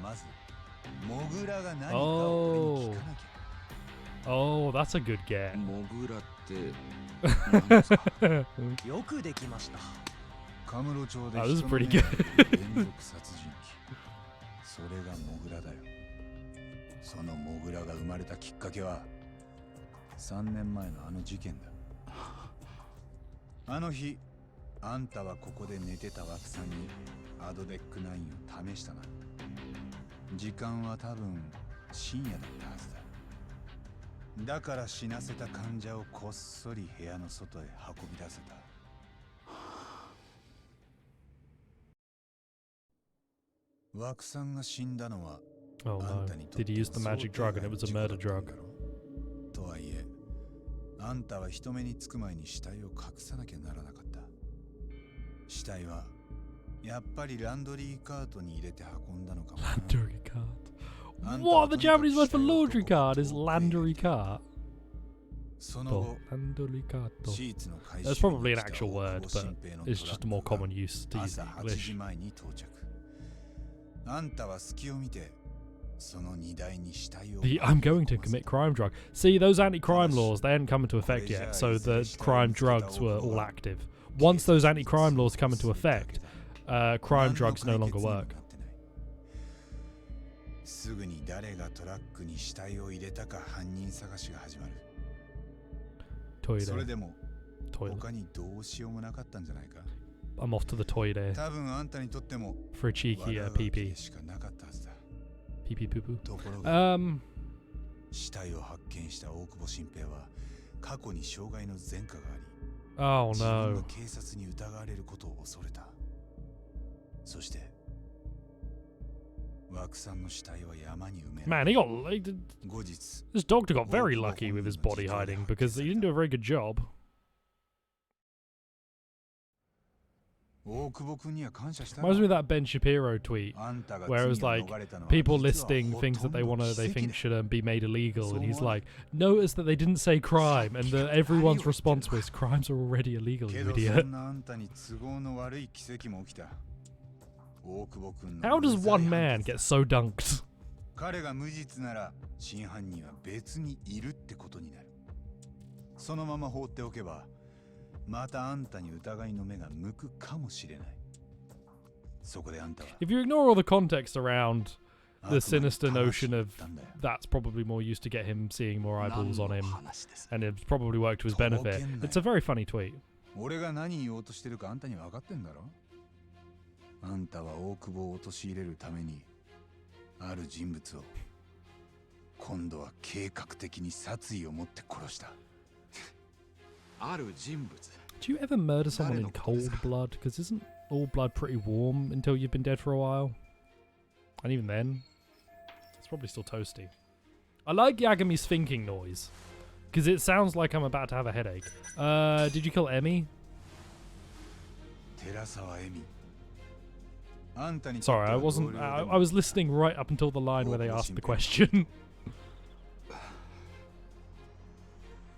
Oh. Oh, that's a good get. Oh, this is pretty good. Oh no, did he use the magic drug and it was a murder drug? Laundry cart. What? The Japanese word for laundry cart is laundry cart. That's probably an actual word, but it's just a more common use to use in English. The I'm going to commit crime drug. See, those anti-crime laws, they hadn't come into effect yet, so the crime drugs were all active. Once those anti-crime laws come into effect, crime drugs no longer work. Toilet. I'm off to the toilet for a cheeky pee-pee. Pee-pee poo-poo. Oh no. そして枠さんの死体は山に埋め Man,後日 this doctor got very lucky with his body hiding because he didn't do a very good job. 大久保君には感謝した Reminds me of that Ben Shapiro tweet あんたが where it 罪 was が like 逃れたのは people 実は listing ほ things と that ん they ど they 奇跡 think だ should be made illegal, and he's So like, notice that they didn't say crime, and everyone's response was, crimes are already illegal, け you どそ idiot. んなあんたに都合の悪い奇跡も起きた大久保君の How does 無罪 one 判 man 決 get so dunked? 彼が無実なら真犯人は別にいるってことになるそのまま放っておけばまたあんたに疑いの目が向くかもしれない If you ignore all the context around the sinister notion of that's probably more used to get him seeing more eyeballs on him, and it's probably worked to his benefit, it's a very funny tweet. 俺が何言おうとしてるかあんたに分かってんだろあんたは大久保を陥れるためにある人物を今度は計画的に殺意を持って殺したある人物 Do you ever murder someone in cold blood? Because isn't all blood pretty warm until you've been dead for a while? And even then, it's probably still toasty. I like Yagami's thinking noise, because it sounds like I'm about to have a headache. Did you kill Emmy? Sorry, I wasn't. I was listening right up until the line where they asked the question.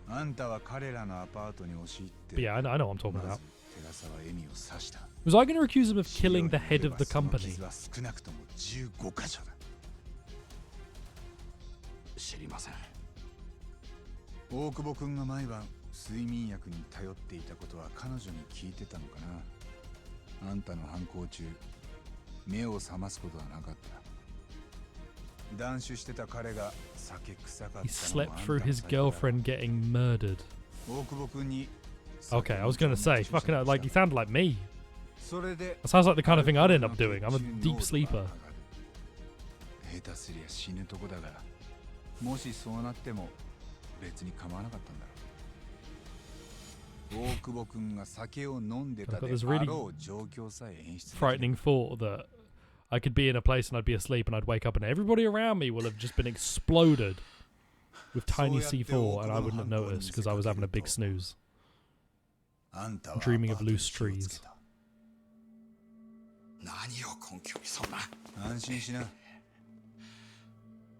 But yeah, I know what I'm talking about. Was I going to accuse him of killing the head of the company? 知りません大久保君が毎晩睡眠薬に頼っていたことは彼女に聞いてたのかなあんたの犯行中目を覚ますことはなかった断酒してた彼が酒臭かったのは He slept through his girlfriend getting murdered. 大久保君に Okay, I was going to say, fucking hell, like he sounded like me. それで That sounds like the kind of thing I'd end up doing. I'm a deep sleeper. 下手すりゃ死ぬとこだがもしそうなっても別に構わなかったんだろう大久保君が酒を飲んでたであろう状況さえ演出 Frightening thought that I could be in a place and I'd be asleep and I'd wake up and everybody around me will have just been exploded with tiny C4 and I wouldn't have noticed because I was having a big snooze. Dreaming of loose trees. 何を根拠にそんな安心しな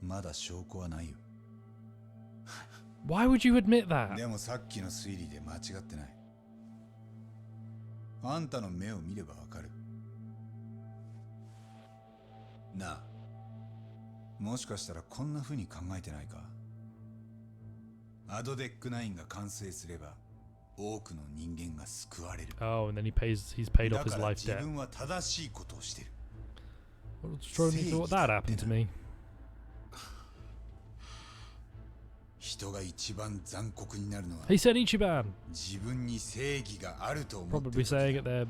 まだ証拠はないよ Why would you admit that? でもさっきの推理で間違ってないあんたの目を見ればわかるなあもしかしたらこんな風に考えてないかアドデック9が完成すれば多くの人間が救われる Oh, and then he's paid off his life 自 debt. 分は正しいことをしてる Well, it's trying to thought that happened to me. 人が一番残酷になるのは He said Ichiban. 自分に正義があると思って Probably saying at their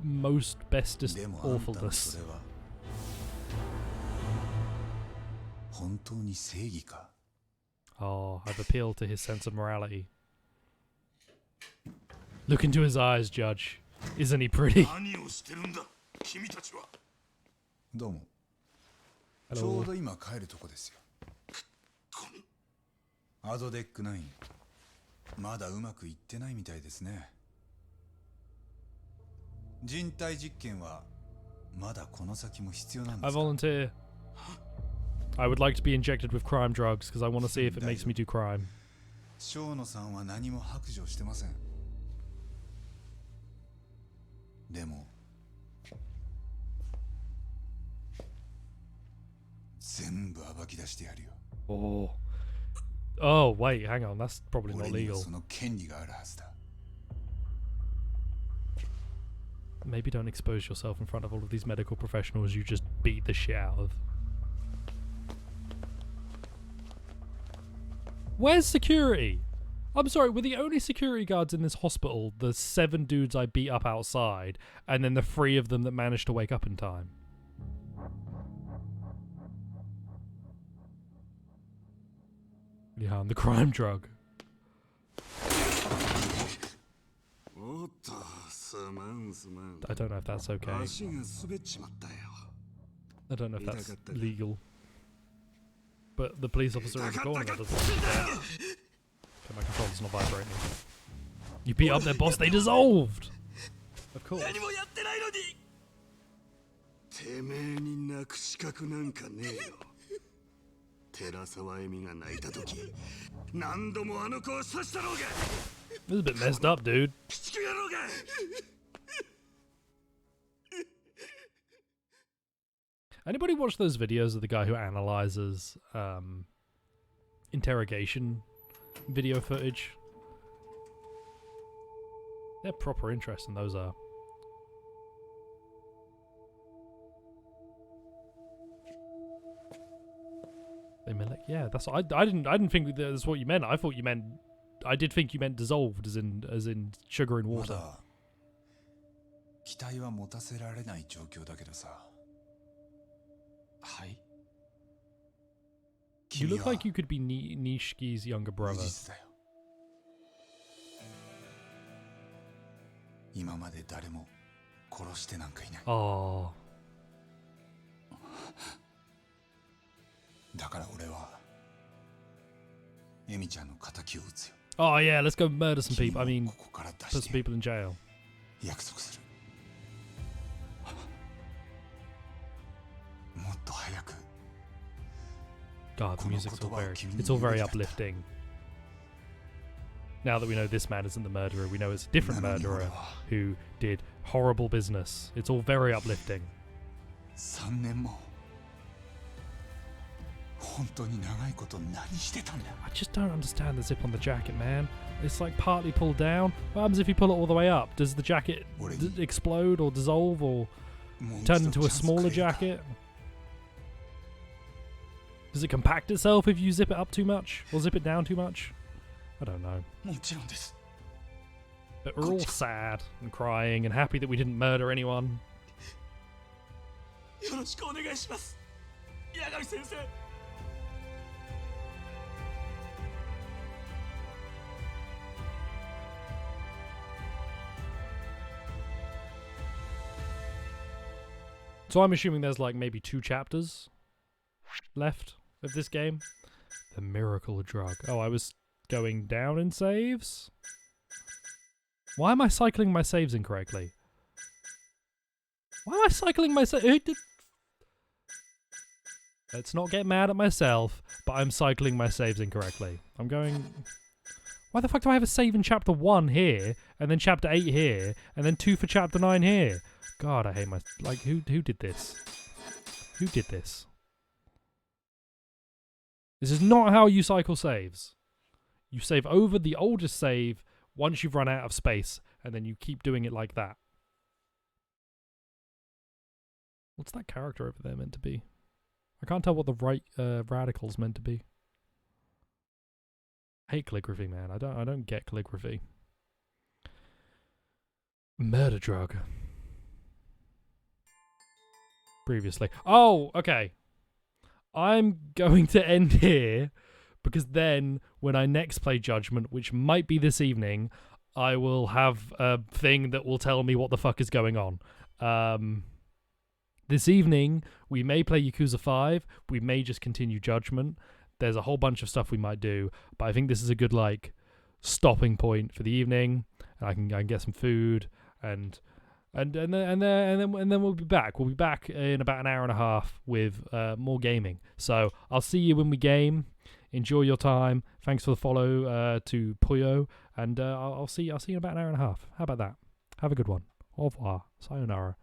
most bestest でもあんたの awfulness. それは本当に正義か Oh, I've appealed to his sense of morality. Look into his eyes, Judge. Isn't he pretty? 何をしてるんだ君たちはどうもちょ Hello. うど今帰るとこですよアドデック9まだうまくいってないみたいですね人体実験はまだこの先も必要なんで I すか volunteer. I would like to be injected with crime drugs because I want to see if it makes me do crime. 生野さんは何も白状してませんでも全部暴き出してやるよ Oh. Oh, wait, hang on. That's probably not 俺には legal. その権利があるはずだ Maybe don't expose yourself in front of all of these medical professionals you just beat the shit out of. Where's security? I'm sorry, were the only security guards in this hospital the 7 dudes I beat up outside, and then the 3 of them that managed to wake up in time? Yeah, I'm the crime drug. おっと I don't know if that's okay. I don't know if that's legal. But the police officer in the corner that doesn't seem to care. Okay, my controller's not vibrating. You beat up their boss, they dissolved! Of course. てめえに泣く資格なんかねえよ。寺沢恵美が泣いた時、何度もあの子を刺したろうが。This is a bit messed up, dude. 鬼畜野郎が。Anybody watch those videos of the guy who analyzes interrogation video footage? They're proper interesting, those are. They meant like, yeah, that's what I didn't think that's what you meant. I thought you meant I did think you meant dissolved as in sugar in water. 期待は持たせられない状況だけどさ。はい。 You look like you could be Nishki's younger brother. 今まで誰も殺してなんかいない。Oh. だから俺はエミちゃんの仇を討つよ。Oh yeah, let's go murder some people. I mean, put some people in jail. 約束する。もっと早く。 God, the music's it's all very uplifting. Now that we know this man isn't the murderer, we know it's a different murderer who did horrible business. It's all very uplifting. 3年も I just don't understand the zip on the jacket, man. It's like partly pulled down. What happens if you pull it all the way up? Does the jacket explode or dissolve or turn into a smaller jacket? Does it compact itself if you zip it up too much or zip it down too much? I don't know. But we're all sad and crying and happy that we didn't murder anyone. So I'm assuming there's like maybe 2 chapters left of this game. The miracle drug. Oh, I was going down in saves? Why am I cycling my saves incorrectly? Why am I cycling my saves? Let's not get mad at myself, but I'm cycling my saves incorrectly. I'm going... Why the fuck do I have a save in chapter 1 here, and then chapter 8 here, and then 2 for chapter 9 here? God, I hate my... Like, who did this? Who did this? This is not how you cycle saves. You save over the oldest save once you've run out of space, and then you keep doing it like that. What's that character over there meant to be? I can't tell what the right radical's meant to be. I hate calligraphy, man. I don't get calligraphy. Murder drug. Previously. Oh, okay. I'm going to end here because then when I next play Judgment, which might be this evening, I will have a thing that will tell me what the fuck is going on. This evening, we may play Yakuza 5. We may just continue Judgment. There's a whole bunch of stuff we might do, but I think this is a good like stopping point for the evening. And I can get some food and then we'll be back. We'll be back in about an hour and a half with more gaming. So I'll see you when we game. Enjoy your time. Thanks for the follow to Puyo, and I'll see you in about an hour and a half. How about that? Have a good one. Au revoir. Sayonara.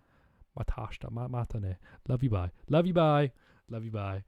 Matashita. Matane. Love you. Bye. Love you. Bye. Love you. Bye.